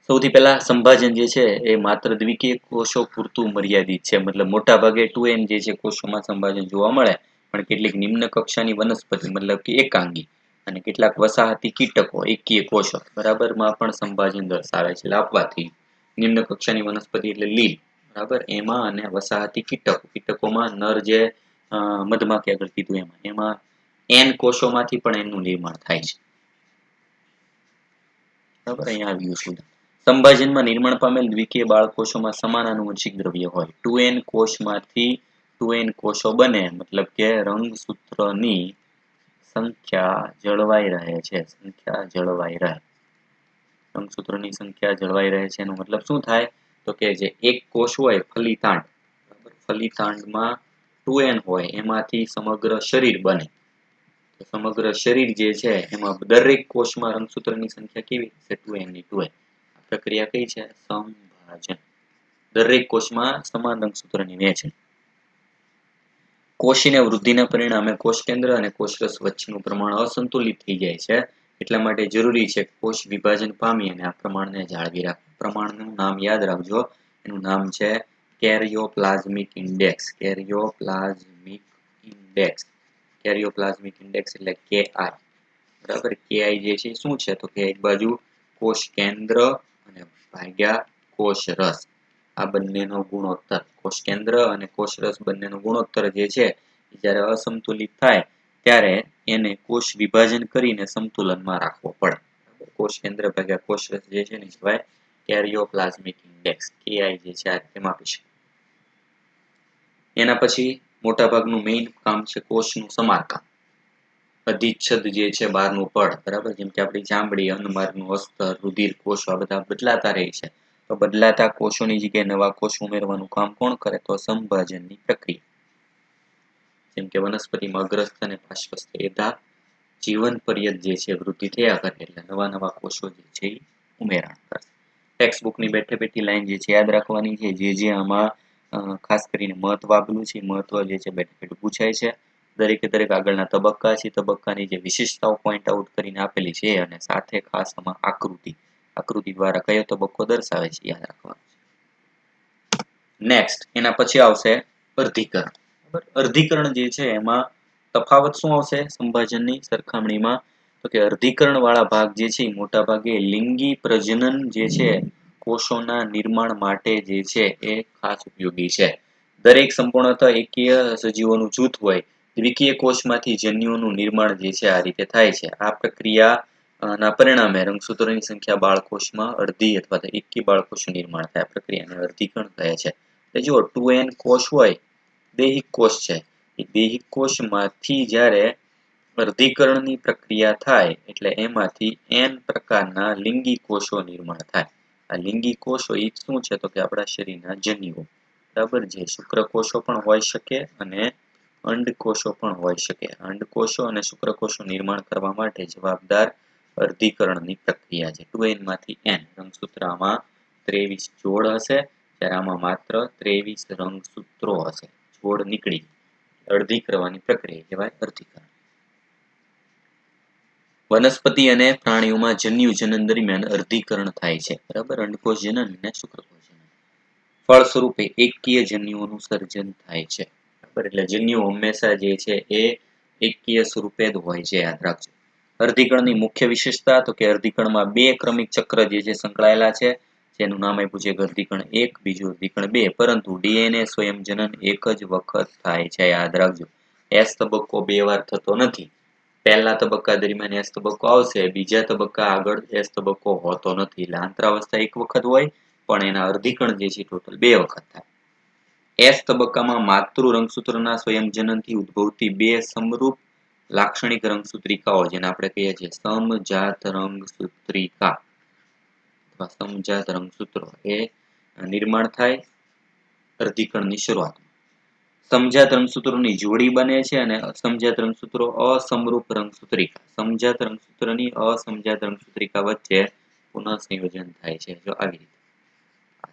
સૌથી પહેલા સંભાજન જે છે એ માત્ર દ્વિકીય કોષો પૂરતું મર્યાદિત છે, મતલબ મોટા ભાગે 2n જે છે કોષોમાં સંભાજન જોવા મળે, પણ કેટલીક નિમ્ન કક્ષાની વનસ્પતિ મતલબ કે એકાંગી અને કેટલાક વસાહતી કીટકો એકકીય કોષો બરાબર માં પણ સંભાજન દર્શાવે છે. લાપવાથી નિમ્ન કક્ષાની વનસ્પતિ એટલે લીલ બરાબર, એમાં અને વસાહતી કીટકોમાં નર જે મધમાખી આગળ કીધું એમાં n કોષોમાંથી પણ એનું નિર્માણ થાય છે બરાબર. અહીંયા આવ્યું છે સંભાજનમાં નિર્માણ પામેલ દ્વિકીય બાળકોષોમાં સમાન આનુવંશિક દ્રવ્ય હોય. 2n કોષમાંથી 2n કોષો બને, મતલબ કે રંગસૂત્રની સંખ્યા જળવાઈ રહે છે. સંખ્યા જળવાઈ રહે, રંગસૂત્રોની સંખ્યા જળવાઈ રહે છે એનો મતલબ શું થાય તો કે જે એક કોષ હોય ફલિતાંડ, બરાબર, ફલિતાંડમાં 2n હોય એમાંથી સમગ્ર શરીર બને. તો સમગ્ર શરીર જે છે એમાં દરેક કોષમાં રંગસૂત્રની સંખ્યા કેવી છે? 2n ની 2n. આ પ્રક્રિયા કઈ છે? સંભાજન. દરેક કોષમાં સમાન રંગસૂત્રની વહેંચણી. કોષીય વૃદ્ધિના પરિણામે કોષ કેન્દ્ર અને કોષરસ વચ્ચેનું પ્રમાણ અસંતુલિત થઈ જાય છે. એટલા માટે જરૂરી છે કે કોષ વિભાજન પામી અને આ પ્રમાણને જાળવી રાખે. પ્રમાણનું નામ યાદ રાખજો, એનું નામ છે કેરિયોપ્લાઝમિક ઇન્ડેક્સ. કેરિયોપ્લાઝમિક ઇન્ડેક્સ. કેરિયોપ્લાઝમિક ઇન્ડેક્સ એટલે KI. બરાબર, KI જે છે શું છે તો કે એક બાજુ કોષ કેન્દ્ર અને ભાગ્યા કોષ રસ, આ બંનેનો ગુણોત્તર. કોષ કેન્દ્ર અને કોષ રસ બંનેનો ગુણોત્તર જે છે જ્યારે અસંતુલિત થાય ત્યારે એને કોષ વિભાજન કરીને સંતુલનમાં રાખવો પડે. કોષ કેન્દ્ર ભાગ્યા કોષ રસ જે છે ને કહેવાય કેરિયોપ્લાઝમિક ઇન્ડેક્સ, KI જે છે આ રીતે માપી શકાય. એના પછી મોટાભાગનું મેઇન કામ છે કોષનું સમારકામ. અધિચ્છદ જે છે બહારનું પડ, બરાબર, જેમ કે આપણી ચામડી, અન્નમાર્ગનું અસ્તર, રુધિર કોષો આ બધા બદલાતા રહે છે. તો બદલાતા કોષોની જગ્યાએ નવા કોષ ઉમેરવાનું કામ કોણ કરે? તો સંભાજનની પ્રક્રિયા. જેમ કે વનસ્પતિમાં અગ્રસ્થ અને પાર્શ્વસ્થ એધા જીવન પર્યંત જે છે વૃદ્ધિ થયા કરે એટલે નવા કોષો જે છે એ ઉમેરાણ કરે. ટેક્સ્ટ બુકની બેઠે બેઠી લાઈન જે છે યાદ રાખવાની છે. જે આમાં ખાસ કરીને મહત્વ આપેલું છે, મહત્વ જે છે બેઠે બેઠું પૂછાય છે. દરેકે દરેક આગળના તબક્કા છે, તબક્કાની જે વિશેષતાઓ પોઈન્ટ આઉટ કરીને આપેલી છે અને સાથે ખાસ આમાં આકૃતિ દ્વારા કયો તબક્કો દર્શાવે છે યાદ રાખવાનું છે. નેક્સ્ટ એના પછી આવશે અર્ધીકરણ. અર્ધીકરણ જે છે એમાં તફાવત શું આવશે સંભાજનની સરખામણીમાં? તો કે અર્ધીકરણ વાળા ભાગ જે છે મોટા ભાગે લિંગી પ્રજનન જે છે કોષોના નિર્માણ માટે જે છે એ ખાસ ઉપયોગી છે. દરેક સંપૂર્ણતઃ એકકીય સજીવોનું જૂથ હોય, દ્વિકીય કોષમાંથી જન્યુઓનું નિર્માણ જે છે આ રીતે થાય છે. આ પ્રક્રિયા ના પરિણામે રંગસૂત્રોની સંખ્યા બાળકોષમાં અડધી અથવા તો એકી બાળકોષનું નિર્માણ થાય. પ્રક્રિયાને અર્ધીકરણ કહે છે. જો 2n કોષ હોય, દૈહિક કોષ છે, એ દૈહિક કોષમાંથી જ્યારે અર્ધીકરણની પ્રક્રિયા થાય એટલે એમાંથી n પ્રકારના લિંગી કોષો નિર્માણ થાય. આ લિંગી કોષો એ શું છે તો કે આપણા શરીરના જન્યુઓ, બરાબર, જે શુક્રકોષો પણ હોઈ શકે અને અંડકોષો પણ હોઈ શકે. અંડકોષો અને શુક્રકોષો નિર્માણ કરવા માટે જવાબદાર અર્ધીકરણની પ્રક્રિયા છે. 2n માંથી n રંગસૂત્ર આમાં 23 જોડ હશે, ત્યારે આમાં માત્ર 23 રંગસૂત્રો હશે. જોડ નીકળી અડધી કરવાની પ્રક્રિયા કહેવાય અર્ધીકરણ. વનસ્પતિ અને પ્રાણીઓમાં જન્યુ જનન દરમિયાન અર્ધીકરણ થાય છે, બરાબર, અંડકોષ જનન અને શુક્રકોષ જનન. ફળ સ્વરૂપે એકકીય જન્યુઓનું સર્જન થાય છે, બરાબર, એટલે જન્યુઓ હંમેશા જે છે એ એકકીય સ્વરૂપે જ હોય છે, યાદ રાખજો. અર્ધીકરણની મુખ્ય વિશેષતા તો કે અર્ધીકરણમાં 2 ક્રમિક ચક્ર જે છે સંકળાયેલા છે, જેનું નામ આપ્યું છે અર્ધીકરણ 1, બીજું અર્ધીકરણ 2, પરંતુ DNA સ્વયંજનન એક જ વખત થાય છે, યાદ રાખજો. S તબક્કો 2 વાર થતો નથી. પહેલા તબક્કા દરમિયાન S તબક્કો આવશે, બીજા તબક્કા આગળ S તબક્કો હોતો નથી. એટલે આંતરાવસ્થા એક વખત હોય પણ એના અર્ધીકરણ જે છે ટોટલ 2 વખત થાય. S તબક્કામાં માતૃ રંગસૂત્રના સ્વયંજનનથી ઉદ્ભવતી 2 સમરૂપ લાક્ષણિક રંગસૂત્રિકાઓ જેને આપણે કહીએ છીએ સમજાત રંગસૂત્રિકા અથવા સમજાત રંગસૂત્રો એ નિર્માણ થાય અર્ધીકરણની શરૂઆત. સમજાત રંગસૂત્રોની જોડી બને છે અને અસમજાત રંગસૂત્રો અસમરૂપ રંગસૂત્રિકા, સમજાત રંગસૂત્રની અસમજાત રંગસૂત્રિકા વચ્ચે પુનઃ સંયોજન થાય છે. જો આવી રીતે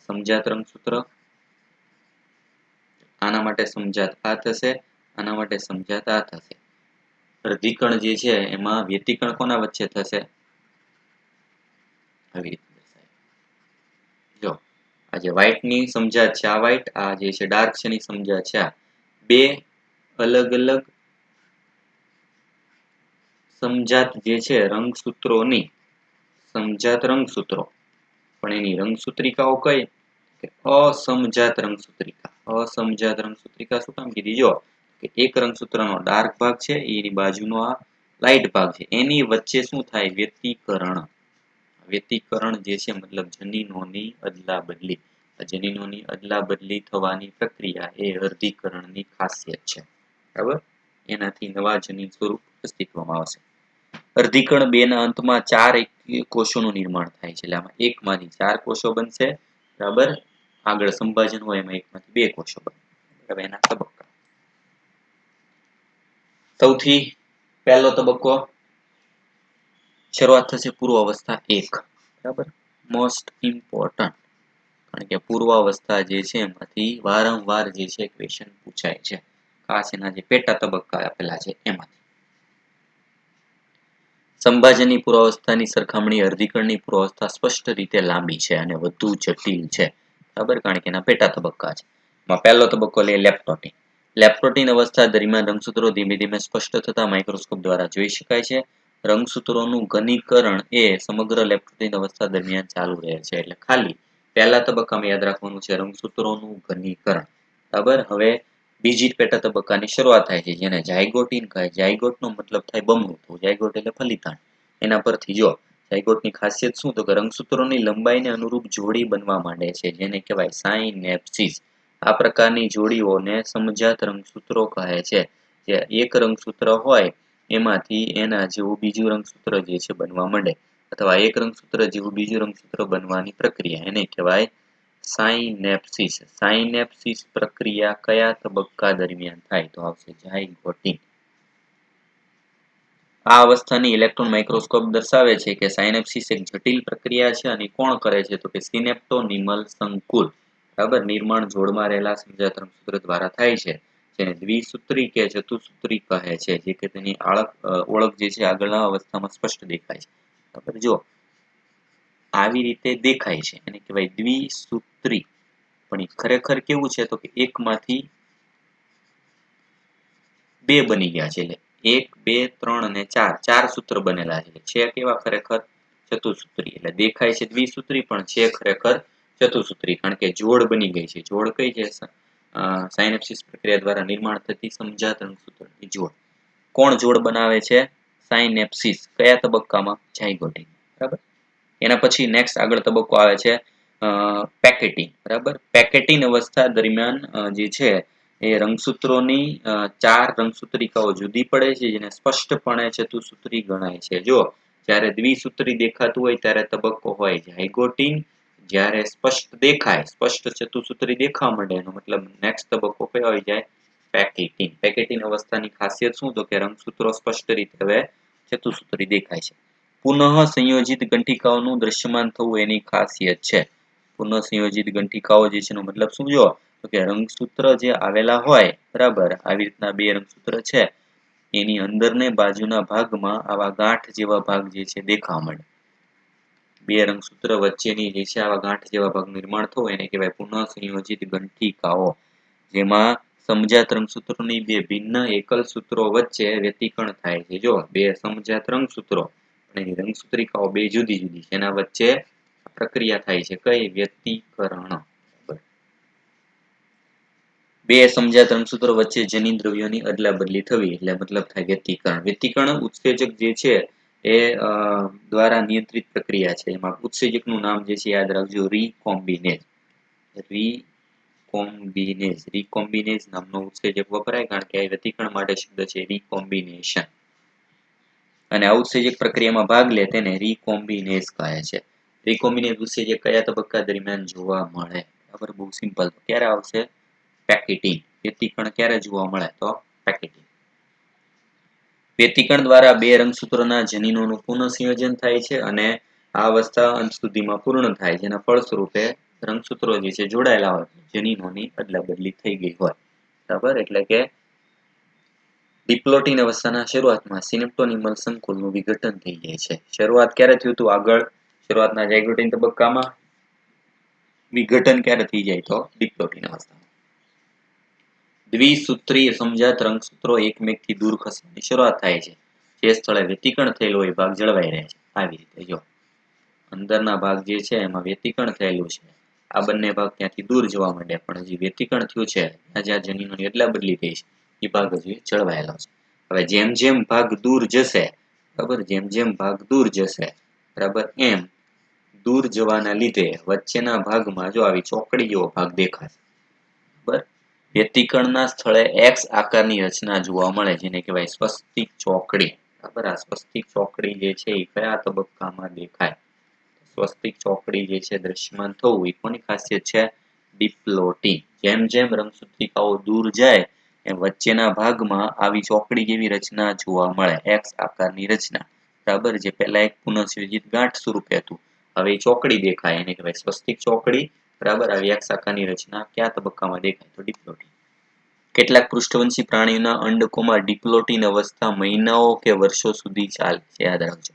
સમજાત રંગસૂત્ર, આના માટે સમજાત આ થશે, આના માટે સમજાત આ થશે. અર્ધીકરણ જે છે એમાં વ્યતિકરણ કોના વચ્ચે થશે? આવી રીતે જો આ જે વ્હાઈટ ની સમજાત છે, આ વ્હાઈટ, આ જે છે ડાર્ક છે ની સમજાત છે, આ 2 અલગ અલગ સમજાત જે છે રંગસૂત્રોની સમજાત રંગસૂત્રો, પણ એની રંગસૂત્રિકાઓ કઈ? અસમજાત રંગસૂત્રિકા. અસમજાત રંગસૂત્રિકા શું કામ કીધી? જો કે એક રંગસૂત્રનો ડાર્ક ભાગ છે, એની બાજુનો આ લાઇટ ભાગ છે, એની વચ્ચે શું થાય? વ્યતિકરણ. વ્યતિકરણ જે છે મતલબ જનીનોની અદલા બદલી. જનીનોની અદલા બદલી થવાની પ્રક્રિયા એ અર્ધીકરણની ખાસિયત છે, બરાબર. એનાથી નવા જનીન સ્વરૂપ અસ્તિત્વમાં આવશે. અર્ધીકણ 2 ના અંતમાં 4 કોષોનું નિર્માણ થાય છે. એટલે આમાં એકમાંથી 4 કોષો બનશે, બરાબર. આગળ સંભાજન હોય એમાં એકમાંથી 2 કોષો બને. હવે એના તબક્કા. સૌથી પહેલો તબક્કો શરૂઆત થશે પૂર્વાવસ્થા 1, બરાબર. મોસ્ટ ઇમ્પોર્ટન્ટ, કારણ કે પૂર્વાવસ્થા જે છે એમાંથી વારંવાર જે છે ક્વેશ્ચન પૂછાય છે, ખાસ એના જે પેટા તબક્કા આપેલા છે એમાંથી. સંભાજનની પૂર્વાવસ્થાની સરખામણી અર્ધીકરણની પૂર્વાવસ્થા સ્પષ્ટ રીતે લાંબી છે અને વધુ જટિલ છે, બરાબર, કારણ કે એના પેટા તબક્કા છે. એમાં પહેલો તબક્કો લે લેપ્ટોટીન. લેપ્ટોટીન અવસ્થા દરમિયાન રંગસૂત્રો ધીમે ધીમે સ્પષ્ટ થતા માઇક્રોસ્કોપ દ્વારા જોઈ શકાય છે. રંગસૂત્રોનું ઘનીકરણ એ સમગ્ર લેપ્ટોટીન અવસ્થા દરમિયાન ચાલુ રહે છે. એટલે ખાલી પહેલા તબક્કામાં યાદ રાખવાનું છે રંગસૂત્રોનું ઘનીકરણ, બરાબર. હવે બીજી પેટા તબક્કાની શરૂઆત થાય છે જેને ઝાયગોટીન કહે. ઝાયગોટનો મતલબ થાય બમણું થવું. ઝાયગોટ એટલે ફલિતાંડ. એના પરથી જો ઝાયગોટની ખાસિયત શું, તો કે રંગસૂત્રોની લંબાઈને અનુરૂપ જોડી બનવા માંડે છે, જેને કહેવાય સાયનેપ્સિસ. આ પ્રકારની જોડીઓને સમજાત રંગસૂત્રો કહે છે. જે એક રંગસૂત્ર હોય એમાંથી એના જેવું બીજું રંગસૂત્ર જે છે બનવા માંડે, અથવા એક રંગસૂત્ર જેવું બીજું રંગસૂત્ર બનવાની પ્રક્રિયા, એને કહેવાય સાયનેપ્સિસ. સાયનેપ્સિસ પ્રક્રિયા કયા તબક્કા દરમિયાન થાય, તો આવશે ઝાયગોટીન. આ અવસ્થાની ઇલેક્ટ્રોન માઇક્રોસ્કોપ દર્શાવે છે કે સાયનેપ્સિસ એક જટિલ પ્રક્રિયા છે અને કોણ કરે છે, તો કે સિનેપ્ટોનિમલ સંકુલ, બરાબર. નિર્માણ જોડમાં રહેલા સમજાત રંગસૂત્ર દ્વારા થાય છે, જેને દ્વિસૂત્રી કે ચતુસૂત્રી કહે છે, જે કે તેની ઓળખ જે છે આગળના અવસ્થામાં સ્પષ્ટ દેખાય છે, બરાબર. જો આવી રીતે દેખાય છે એને કહેવાય દ્વિસૂત્રી, પણ ખરેખર કેવું છે, તો કે એકમાંથી 2 બની ગયા છે. એટલે 1, 2, 3 અને 4 4 સૂત્ર બનેલા છે કેવા ખરેખર ચતુસૂત્રી. એટલે દેખાય છે દ્વિસૂત્રી પણ છે ખરેખર ચતુસૂત્રી, કારણ કે જોડ બની ગઈ છે. જોડ કઈ છે, સાયનેપ્સિસ પ્રક્રિયા દ્વારા નિર્માણ થતી સમજાત રંગસૂત્રોની જોડ. કોણ જોડ બનાવે છે? સાયનેપ્સિસ. કયા તબક્કામાં? ઝાયગોટીન, બરાબર. એના પછી નેક્સ્ટ આગળ તબક્કો આવે છે પેકેટિંગ, બરાબર. પેકેટિન અવસ્થા દરમિયાન જે છે એ રંગસૂત્રોની 4 રંગસૂત્રિકાઓ જુદી પડે છે, જેને સ્પષ્ટપણે ચતુસૂત્રી ગણાય છે. જો જ્યારે દ્વિસૂત્રી દેખાતું હોય ત્યારે તબક્કો હોય ઝાયગોટીન. જ્યારે સ્પષ્ટ દેખાય, સ્પષ્ટ ચતુસૂત્રી દેખાવા માંડે, એનો મતલબ નેક્સ્ટ તબક્કો કયો આવી જાય? પેકેટિન. પેકેટિન અવસ્થાની ખાસિયત શું, તો કે રંગસૂત્રો સ્પષ્ટ રીતે હવે ચતુસૂત્રી દેખાય છે. પુનઃ સંયોજિત ગંઠિકાઓનું દ્રશ્યમાન થવું એની ખાસિયત છે. પુનઃ સંયોજિત ગંઠિકાઓ જે છે એનો મતલબ શું, જો તો કે રંગસૂત્ર જે આવેલા હોય, બરાબર, આવી રીતના 2 રંગસૂત્ર છે, એની અંદર ને બાજુના ભાગમાં આવા ગાંઠ જેવા ભાગ જે છે દેખાવા મળે. 2 રંગસૂત્ર વચ્ચેની જે છે આવા ગાંઠ જેવા ભાગ નિર્માણ થવું એને કહેવાય પુનઃ સંયોજિત ગંઠિકાઓ, જેમાં સમજાત રંગસૂત્રોની 2 ભિન્ન એકલ સૂત્રો વચ્ચે વ્યતિકરણ થાય છે. જો 2 સમજાત રંગસૂત્રો અને એની રંગસૂત્રિકાઓ 2 જુદી જુદી, એના વચ્ચે પ્રક્રિયા થાય છે, કઈ? વ્યતિકરણ. 2 સમજાત રંગસૂત્રો વચ્ચે જનીન દ્રવ્યોની અદલા બદલી થવી, એટલે મતલબ થાય વ્યતિકરણ. વ્યતિકરણ ઉત્સેચક જે છે એ દ્વારા નિયંત્રિત પ્રક્રિયા છે. એમાં ઉત્સેચકનું નામ જે છે યાદ રાખજો, રીકોમ્બિનેઝ. રીકોમ્બિનેઝ નામનો ઉત્સેચક વપરાય, કારણ કે આ વ્યતિકરણ માટે શબ્દ છે રીકોમ્બિનેશન. અને આ ઉત્સેચક પ્રક્રિયામાં ભાગ લે તેને રીકોમ્બિનેઝ કહે છે. રીકોમ્બિનેઝ ઉત્સેચક કયા તબક્કા દરમિયાન જોવા મળે? બરાબર, બહુ સિમ્પલ. ક્યારે આવશે? પેકેટિન. વ્યતિકરણ ક્યારે જોવા મળે? તો પેકેટિન. વ્યતિકરણ દ્વારા 2 રંગસૂત્રોના જનીનોનું પુનઃસંયોજન થાય છે અને આ અવસ્થા અંત સુધીમાં પૂર્ણ થાય, જેના ફળસ્વરૂપે રંગસૂત્રો જે છે જોડાયેલા હોય, જનીનોની અદલા બદલી થઈ ગઈ હોય, બરાબર. એટલે કે ડિપ્લોટીન અવસ્થાના શરૂઆતમાં સિનેપ્ટોનિમલ સંકુલનું વિઘટન થઈ જાય છે. શરૂઆત ક્યારે થયું હતું? આગળ શરૂઆતના ઝાયગોટીન તબક્કામાં. વિઘટન ક્યારે થઈ જાય? તો ડિપ્લોટીન અવસ્થામાં. દ્વિસૂત્રીય સમજાત રંગસૂત્રો એકમેકથી દૂર ખસવાની શરૂઆત થાય છે. જે સ્થળે વ્યતિકરણ થયેલું હોય ભાગ જળવાઈ રહે છે. આવી રીતે જો અંદરના ભાગ જે છે એમાં વ્યતિકરણ થયેલું છે, આ બંને ભાગ ત્યાંથી દૂર જવા માંડે, પણ હજી વ્યતિકરણ થયું છે, જ્યાં જનીનોની અદલા બદલી થઈ છે, એ ભાગ હજી જળવાયેલો છે. હવે જેમ જેમ ભાગ દૂર જશે, બરાબર, જેમ જેમ ભાગ દૂર જશે, બરાબર, એમ દૂર જવાના લીધે વચ્ચેના ભાગમાં જો આવી ચોકડી જેવો ભાગ દેખાશે, બરાબર. વ્યતિકરણના સ્થળે એક્સ આકારની રચના જોવા મળે, જેને કહેવાય સ્વસ્તિક ચોકડી. બરાબર, આ સ્વસ્તિક ચોકડી જે છે એ કયા તબક્કામાં દેખાય? સ્વસ્તિક ચોકડી જે છે દ્રશ્યમાન થવું એ કોની ખાસિયત છે? ડિપ્લોટી. જેમ જેમ રંગસૂત્રિકાઓ દૂર જાય એમ વચ્ચેના ભાગમાં આવી ચોકડી જેવી રચના જોવા મળે, એક્સ આકારની રચના. બરાબર, જે પહેલા એક પુનઃસંયોજિત ગાંઠ સ્વરૂપે હતું, હવે એ ચોકડી દેખાય, એને કહેવાય સ્વસ્તિક ચોકડી. બરાબર, આવી એક્સ આકારની રચના કયા તબક્કામાં દેખાય? તો ડિપ્લોટી. કેટલાક પૃષ્ઠવંશી પ્રાણીઓના અંડકોમાં ડિપ્લોટીન અવસ્થા મહિનાઓ કે વર્ષો સુધી ચાલે છે, યાદ રાખજો.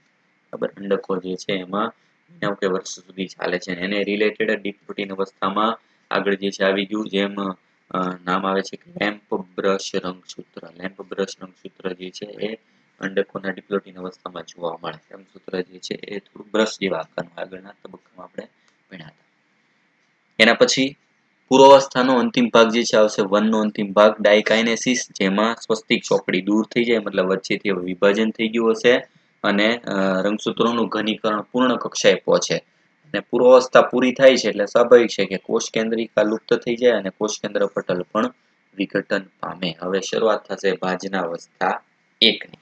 બરાબર, અંડકો જે છે એમાં મહિનાઓ કે વર્ષો સુધી ચાલે છે, એને રિલેટેડ ડિપ્લોટીન અવસ્થામાં આગળ જે છે આવી ગયું, જેમ નામ આવે છે કે લેમ્પ બ્રશ રંગસૂત્ર. લેમ્પ બ્રશ રંગસૂત્ર જે છે એ અંડકોના ડિપ્લોટીન અવસ્થામાં જોવા મળે. રંગસૂત્ર જે છે એ થોડું બ્રશ જેવા આકારનું આગળના તબક્કામાં આપણે ભણ્યા હતા. એના પછી પૂર્વાવસ્થાનો અંતિમ ભાગ જે છે આવશે વનનો અંતિમ ભાગ ડાયકાઇનેસિસ, જેમાં સ્વસ્તિક ચોકડી દૂર થઈ જાય, મતલબ વચ્ચેથી વિભાજન થઈ ગયું હશે અને રંગસૂત્રોનું ઘનીકરણ પૂર્ણ કક્ષાએ પહોંચે. અને પૂર્વાવસ્થા પૂરી થાય છે એટલે સ્વાભાવિક છે કે કોષ કેન્દ્રિકા લુપ્ત થઈ જાય અને કોષ કેન્દ્ર પટલ પણ વિઘટન પામે. હવે શરૂઆત થશે ભાજનાવસ્થા 1 ની.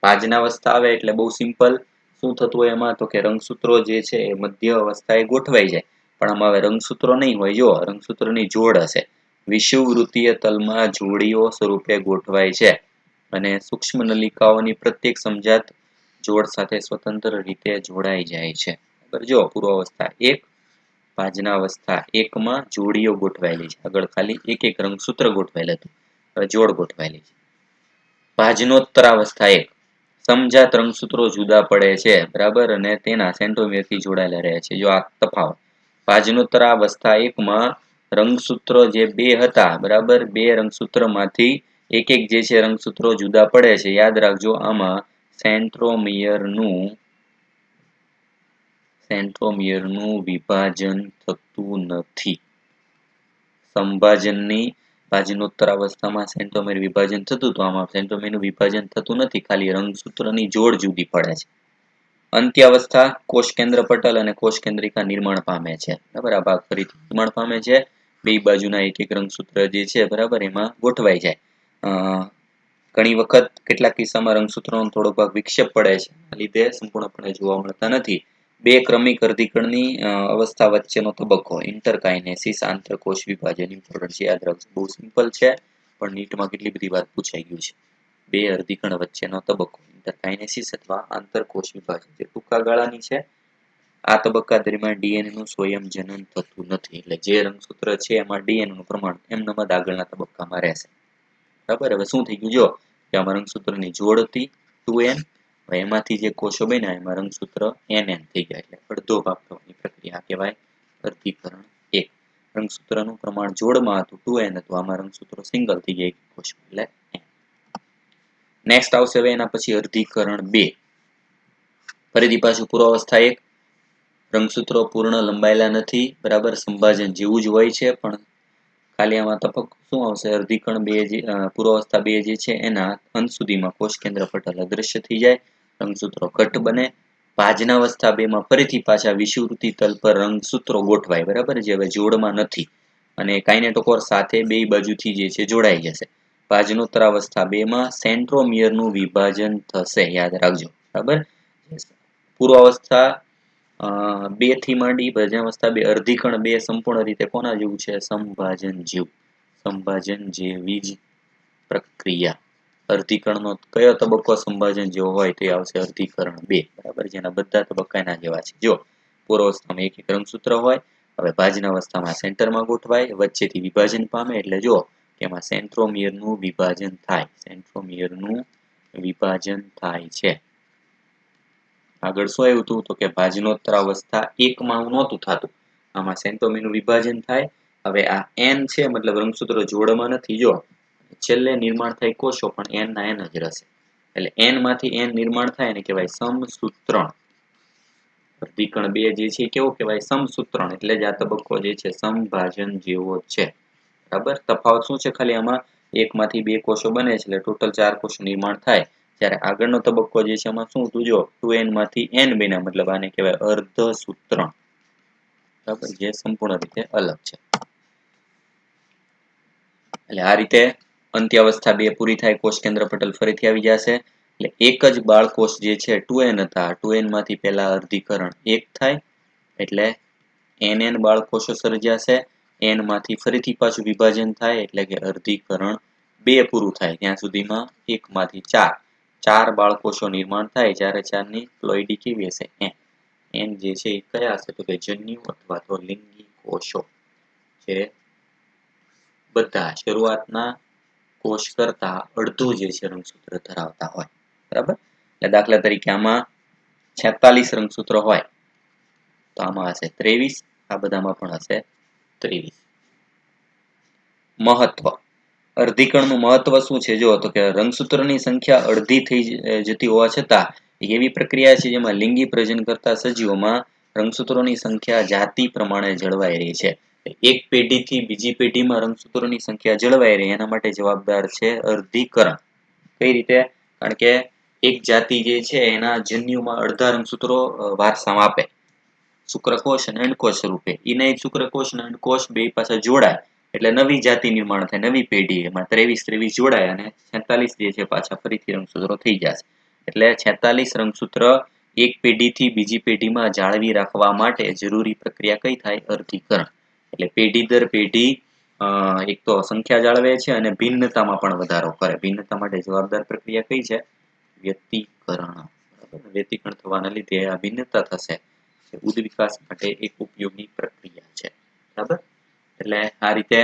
ભાજનાવસ્થા આવે એટલે બહુ સિમ્પલ. શું થતું હોય એમાં? તો કે રંગસૂત્રો જે છે એ મધ્ય અવસ્થાએ ગોઠવાઈ જાય, પણ આમાં હવે રંગસૂત્રો નહીં હોય. જો રંગસૂત્રની જોડ હશે, વિષુવવૃત્તીય તલમાં જોડીઓ સ્વરૂપે ગોઠવાય છે અને સૂક્ષ્મ નલિકાઓની પ્રત્યેક સમજાત જોડ સાથે સ્વતંત્ર રીતે જોડાઈ જાય છે. બરાબર, જો પૂર્વાવસ્થા 1, ભાજનાવસ્થા 1 માં જોડીઓ ગોઠવાયેલી છે. આગળ ખાલી એક એક રંગસૂત્ર ગોઠવાયેલ હતું, હવે જોડ ગોઠવાયેલી છે. ભાજનોત્તરાવસ્થા 1, સમજાત રંગસૂત્રો જુદા પડે છે. બરાબર, અને તેના સેન્ટ્રોમિયરથી જોડાયેલા રહે છે. જો આ તફાવત. ભાજનોત્તરાવસ્થા 1 માં રંગસૂત્રો જે બે હતા, બરાબર, બે રંગસૂત્રમાંથી એક એક જે છે રંગસૂત્રો જુદા પડે છે. યાદ રાખજો, આમાં સેન્ટ્રોમિયરનું વિભાજન થતું નથી. સંભાજનની ભાજનોત્તર અવસ્થામાં સેન્ટ્રોમિયર વિભાજન થતું હતું, આમાં સેન્ટ્રોમિયરનું વિભાજન થતું નથી, ખાલી રંગસૂત્રની જોડ જુદી પડે છે. અંત્યાવસ્થા કોષ કેન્દ્ર પટલ અને કોષ કેન્દ્રિકા નિર્માણ પામે છે. બરાબર, આ ભાગ ફરીથી નિર્માણ પામે છે. બે બાજુના એક એક રંગસૂત્ર જે છે, બરાબર, એમાં ગોઠવાઈ જાય. ઘણી વખત કેટલાક કિસ્સામાં રંગસૂત્રોનો થોડો ભાગ વિક્ષેપ પડે છે, આ લીધે સંપૂર્ણપણે જોવા મળતા નથી. બે ક્રમિક અર્ધીકરણની અવસ્થા વચ્ચેનો તબક્કો ઇન્ટરકાઇનેસિસ, આંતરકોષ વિભાજન. ઇમ્પોર્ટન્ટ છે, યાદ રાખજો. બહુ સિમ્પલ છે, પણ નીટમાં કેટલી બધી વાત પૂછાઈ ગયું છે. બે અર્ધીકરણ વચ્ચેનો તબક્કો ઇન્ટરકાઇનેસિસ અથવા આંતરકોષ વિભાજન, જે ટૂંકા ગાળાની છે. આ તબક્કા દરમિયાન ડીએનએ નું સ્વયંજનન થતું નથી, એટલે જે રંગસૂત્ર છે એમાં ડીએનએ નું પ્રમાણ એમનેમ જ આગળના તબક્કામાં રહેશે. બરાબર, હવે શું થઈ ગયું? જો કે આમાં રંગસૂત્રની જોડ હતી 2n, હવે એમાંથી જે કોષો બન્યા એમાં રંગસૂત્ર nn થઈ ગયા, એટલે અડધો ભાગ થવાની પ્રક્રિયા કહેવાય અર્ધીકરણ 1. રંગસૂત્રનું પ્રમાણ જોડમાં હતું 2n હતું, આમાં રંગસૂત્રો સિંગલ થઈ ગયા કોષ, એટલે n. નેક્સ્ટ આવશે હવે એના પછી અર્ધીકરણ 2. ફરીથી પાછું પૂર્વાવસ્થા 1, રંગસૂત્રો પૂર્ણ લંબાયેલા નથી. બરાબર, સંભાજન જેવું જ હોય છે, પણ ખાલી આમાં તફાવત શું આવશે? અર્ધીકરણ 2 પૂર્વાવસ્થા 2 જે છે એના અંત સુધીમાં કોષ કેન્દ્ર પટલ અદ્રશ્ય થઈ જાય, રંગસૂત્રો ઘટ બને. ભાજનાવસ્થા 2 માં ફરીથી પાછા વિષુવવૃત્તિ તલ પર રંગસૂત્રો ગોઠવાય. બરાબર, જે હવે જોડમાં નથી અને કાઇનેટોકોર સાથે બે બાજુથી જે છે જોડાઈ જશે. ભાજનોત્તરાવસ્થા 2 માં સેન્ટ્રોમિયરનું વિભાજન થશે, યાદ રાખજો. બરાબર, પૂર્વાવસ્થા 2 થી માંડી ભાજનાવસ્થા 2, અર્ધીકરણ 2 સંપૂર્ણ રીતે કોના જેવું છે? સંભાજન જેવું. સંભાજન જેવી જ પ્રક્રિયા. અર્ધીકરણનો કયો તબક્કો સંભાજન જેવો હોય તે આવશે અર્ધીકરણ 2. બરાબર, જેના બધા તબક્કા એના જેવા છે. જો પૂર્વાવસ્થામાં એક એક રંગસૂત્ર હોય, હવે ભાજનાવસ્થામાં સેન્ટરમાં ગોઠવાય, વચ્ચેથી વિભાજન પામે, એટલે જો કે એમાં સેન્ટ્રોમિયરનું વિભાજન થાય. સેન્ટ્રોમિયરનું વિભાજન થાય છે. આગળ શું આવ્યું હતું? તો કે ભાજનોત્તરાવસ્થા 1 માં નહોતું થતું, આમાં સેન્ટ્રોમિયરનું વિભાજન થાય. હવે આ n છે, મતલબ રંગસૂત્રો જોડમાં નથી. જો છેલ્લે નિર્માણ થાય કોષો, પણ n ના n જ રહેશે, એટલે n માંથી n નિર્માણ થાય ને કહેવાય સમસૂત્રણ. અર્ધીકરણ 2 જે છે કેવો કહેવાય? સમસૂત્રણ, એટલે જ આ તબક્કો જે છે સંભાજન જેવો છે. બરાબર, તફાવત શું છે? ખાલી આમાં 1 માંથી 2 કોષો બને છે, એટલે ટોટલ 4 કોષો નિર્માણ થાય. જ્યારે આગળનો તબક્કો જે છે એમાં શું હતું? જો 2n માંથી n બન્યા, મતલબ આને કહેવાય અર્ધસૂત્રણ. બરાબર, જે સંપૂર્ણ રીતે અલગ છે. એટલે આ રીતે અંત્યાવસ્થા 2 પૂરી થાય, કોષ કેન્દ્ર પટલ ફરીથી આવી જશે. એટલે એક જ બાળકોષ જે છે 2n હતા, 2n માંથી પહેલા અર્ધીકરણ 1 થાય એટલે nn બાળકોષો સર્જાશે, n માંથી ફરીથી પાછું વિભાજન થાય એટલે કે અર્ધીકરણ 2 પૂરું થાય ત્યાં સુધીમાં 1 માંથી 4 બાળકોષો નિર્માણ થાય, જ્યારે 4 ની પ્લોઈડી કેવી હશે n જે છે એ કયા હશે તો કે જન્યુ અથવા તો લિંગી કોષો જે બધા શરૂઆતના કોષ કરતા અડધું જે છે રંગસૂત્ર ધરાવતા હોય, બરાબર. એટલે દાખલા તરીકે આમાં 46 રંગસૂત્ર હોય તો આમાં હશે 23, આ બધામાં પણ હશે 23. મહત્વ અર્ધીકરણનું મહત્વ શું છે જો તો કે રંગસૂત્રની સંખ્યા અડધી થઈ જતી હોવા છતાં એવી પ્રક્રિયા છે જેમાં લિંગી પ્રજનન કરતા સજીવોમાં રંગસૂત્રોની સંખ્યા જાતિ પ્રમાણે જળવાઈ રહી છે. એક પેઢીથી બીજી પેઢીમાં રંગસૂત્રોની સંખ્યા જળવાઈ રહે એના માટે જવાબદાર છે અર્ધીકરણ. કઈ રીતે? કારણ કે એક જાતિ જે છે એના જન્યુમાં અડધા રંગસૂત્રો વારસામાં આપે, શુક્રકોષ અને અંડકોષ સ્વરૂપે. એને શુક્રકોષ અને અંડકોષ બે પાછા જોડાય એટલે નવી જાતિ નિર્માણ થાય, નવી પેઢી. એમાં 23 જોડાય અને 46 જે છે પાછા ફરીથી રંગસૂત્રો થઈ જશે. એટલે 46 રંગસૂત્ર એક પેઢીથી બીજી પેઢીમાં જાળવી રાખવા માટે જરૂરી પ્રક્રિયા કઈ થાય? અર્ધીકરણ. એટલે પેઢી દર પેઢી એક તો સંખ્યા જાળવે છે અને ભિન્નતામાં પણ વધારો કરે. ભિન્નતા માટે જવાબદાર પ્રક્રિયા કઈ છે? વ્યતિકરણ. વ્યતિકરણ થવાના લીધે આ ભિન્નતા થશે, ઉદ્વિકાસ માટે એક ઉપયોગી પ્રક્રિયા છે, બરાબર. એટલે આ રીતે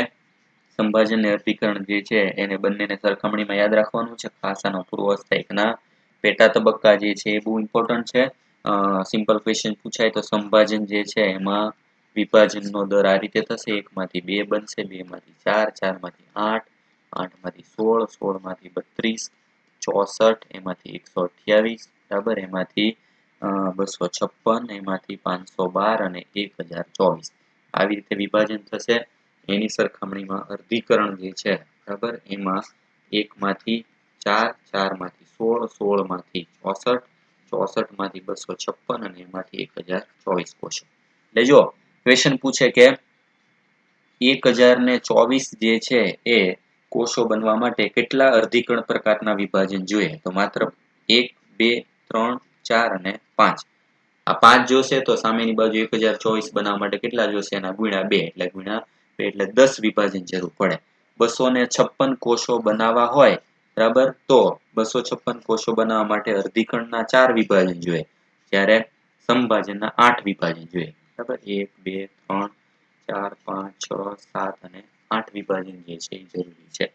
સંભાજન અને અર્ધીકરણ જે છે એને બંનેને સરખામણીમાં યાદ રાખવાનું છે. ખાસ આનો પૂર્વાવસ્થાયકના પેટા તબક્કા જે છે એ બહુ ઇમ્પોર્ટન્ટ છે. સિમ્પલ ક્વેશ્ચન પૂછાય તો સંભાજન જે છે એમાં વિભાજનનો દર આ રીતે થશે: 1 માંથી 2 બનશે, 2 માંથી 4, 4 માંથી 8, 8 માંથી 16, 16 માંથી 32, 64, એમાંથી 128, બરાબર, એમાંથી 256, એમાંથી 512 અને 1024. આવી રીતે વિભાજન થશે. એની સરખામણીમાં અર્ધીકરણ જે છે, બરાબર, એમાં 1 માંથી 4, 4 માંથી 16, 16 માંથી 64, 64 માંથી 256 અને એમાંથી 1024 કોષો. એટલે જો ક્વેશ્ચન પૂછે કે 1024 જે છે એ કોષો બનવા માટે કેટલા અર્ધીકરણ પ્રકારના વિભાજન જોઈએ? તો માત્ર 1, 2, 3, 4 અને 5. આ 5 જોશે તો સામેની બાજુ 1024 બનાવવા માટે કેટલા જોશે? એના ગુણ્યા 2 એટલે ગુણ્યા 2 એટલે 10 વિભાજન જરૂર પડે. 256 કોષો બનાવવા હોય, બરાબર, તો 256 કોષો બનાવવા માટે અર્ધીકરણના 4 વિભાજન જોઈએ, જ્યારે સંભાજનના 8 વિભાજન જોઈએ, બરાબર. 1, 2, 3, 4, 5, 6, 7 અને 8 વિભાજન જે છે એ જરૂરી છે,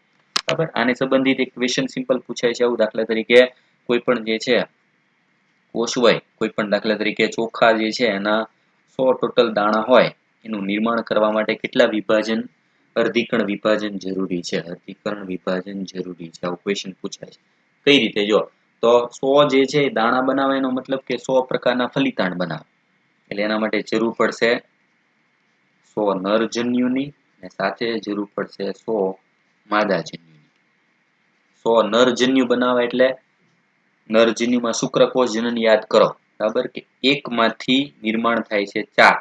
બરાબર. આને સંબંધિત એક ક્વેશ્ચન સિમ્પલ પૂછાય છે આવું, દાખલા તરીકે કોઈ પણ જે છે કોષ હોય, કોઈ પણ દાખલા તરીકે ચોખા જે છે એના 100 ટોટલ દાણા હોય, એનું નિર્માણ કરવા માટે કેટલા વિભાજન અર્ધીકરણ વિભાજન જરૂરી છે? અર્ધીકરણ વિભાજન જરૂરી છે, આવું ક્વેશ્ચન પૂછાય છે. કઈ રીતે? જો તો 100 જે છે દાણા બનાવે એનો મતલબ કે 100 પ્રકારના ફલિતાંડ બનાવે, એટલે એના માટે જરૂર પડશે 100 નરજન્યુની અને સાથે જરૂર પડશે 100 માદાજન્યુની. 100 નરજન્યુ બનાવે એટલે નરજન્યુમાં શુક્રકોષ જનન યાદ કરો, બરાબર, કે એકમાંથી નિર્માણ થાય છે 4.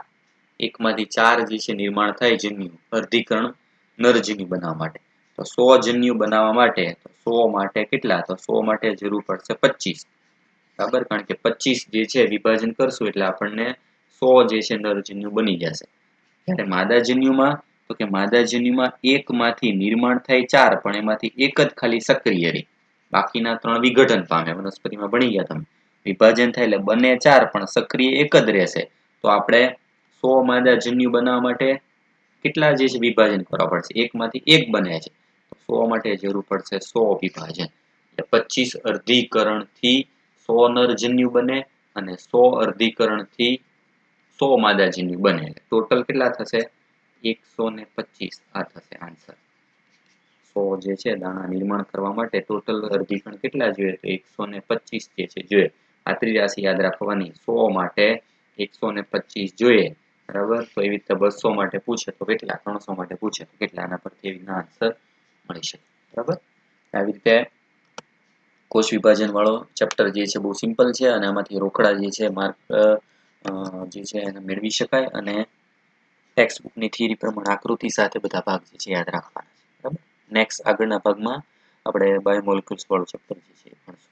એકમાંથી 4 જે છે નિર્માણ થાય જન્યુ, અર્ધીકરણ નરજન્યુ બનાવવા માટે. તો 100 જન્યુ બનાવવા માટે 100 માટે કેટલા? તો 100 માટે જરૂર પડશે 25, બરાબર, કારણ કે 25 જે છે વિભાજન કરશું એટલે આપણને 100 જે છે નરજન્યુ બની જશે. ત્યારે માદાજન્યુમાં તો કે માદાજન્યુમાં એકમાંથી નિર્માણ થાય 4, પણ એમાંથી એક જ ખાલી સક્રિય રહે, બાકીના 3 વિઘટન પામે. વનસ્પતિમાં ભણી ગયા તમે, વિભાજન થાય એટલે બને 4 પણ સક્રિય એક જ રહેશે. તો આપણે 100 માદાજન્યુ બનાવવા માટે કેટલા જે છે વિભાજન કરવા પડશે? એકમાંથી એક બને છે, 100 માટે જરૂર પડશે 100 વિભાજન. એટલે 25 અર્ધીકરણથી 100 નરજન્યુ બને અને 100 અર્ધીકરણથી 100 માદાજન્યુ બને. ટોટલ કેટલા થશે? 125. આ થશે આન્સર. 100 જે છે દાણા નિર્માણ કરવા માટે ટોટલ અર્ધીકરણ કેટલા જોઈએ? તો 125 જે છે જોઈએ. આ ત્રિરાશી યાદ રાખવાની. 100 માટે 125 જોઈએ, બરાબર. તો એવી રીતે 200 માટે પૂછે તો કેટલા? 300 માટે પૂછે તો કેટલા? આના પરથી એવી આન્સર મળી શકે, બરાબર. આવી રીતે કોષ વિભાજન વાળો ચેપ્ટર જે છે બહુ સિમ્પલ છે અને આમાંથી રોકડા જે છે માર્ક જે છે એને મેળવી શકાય અને ટેક્સ્ટ બુકની થિયરી પ્રમાણે આકૃતિ સાથે બધા ભાગ જે છે યાદ રાખવાના છે, બરાબર. નેક્સ્ટ આગળના ભાગમાં આપણે બાયોમોલિક્યુલ્સ વાળું ચેપ્ટર જે છે ભણશું.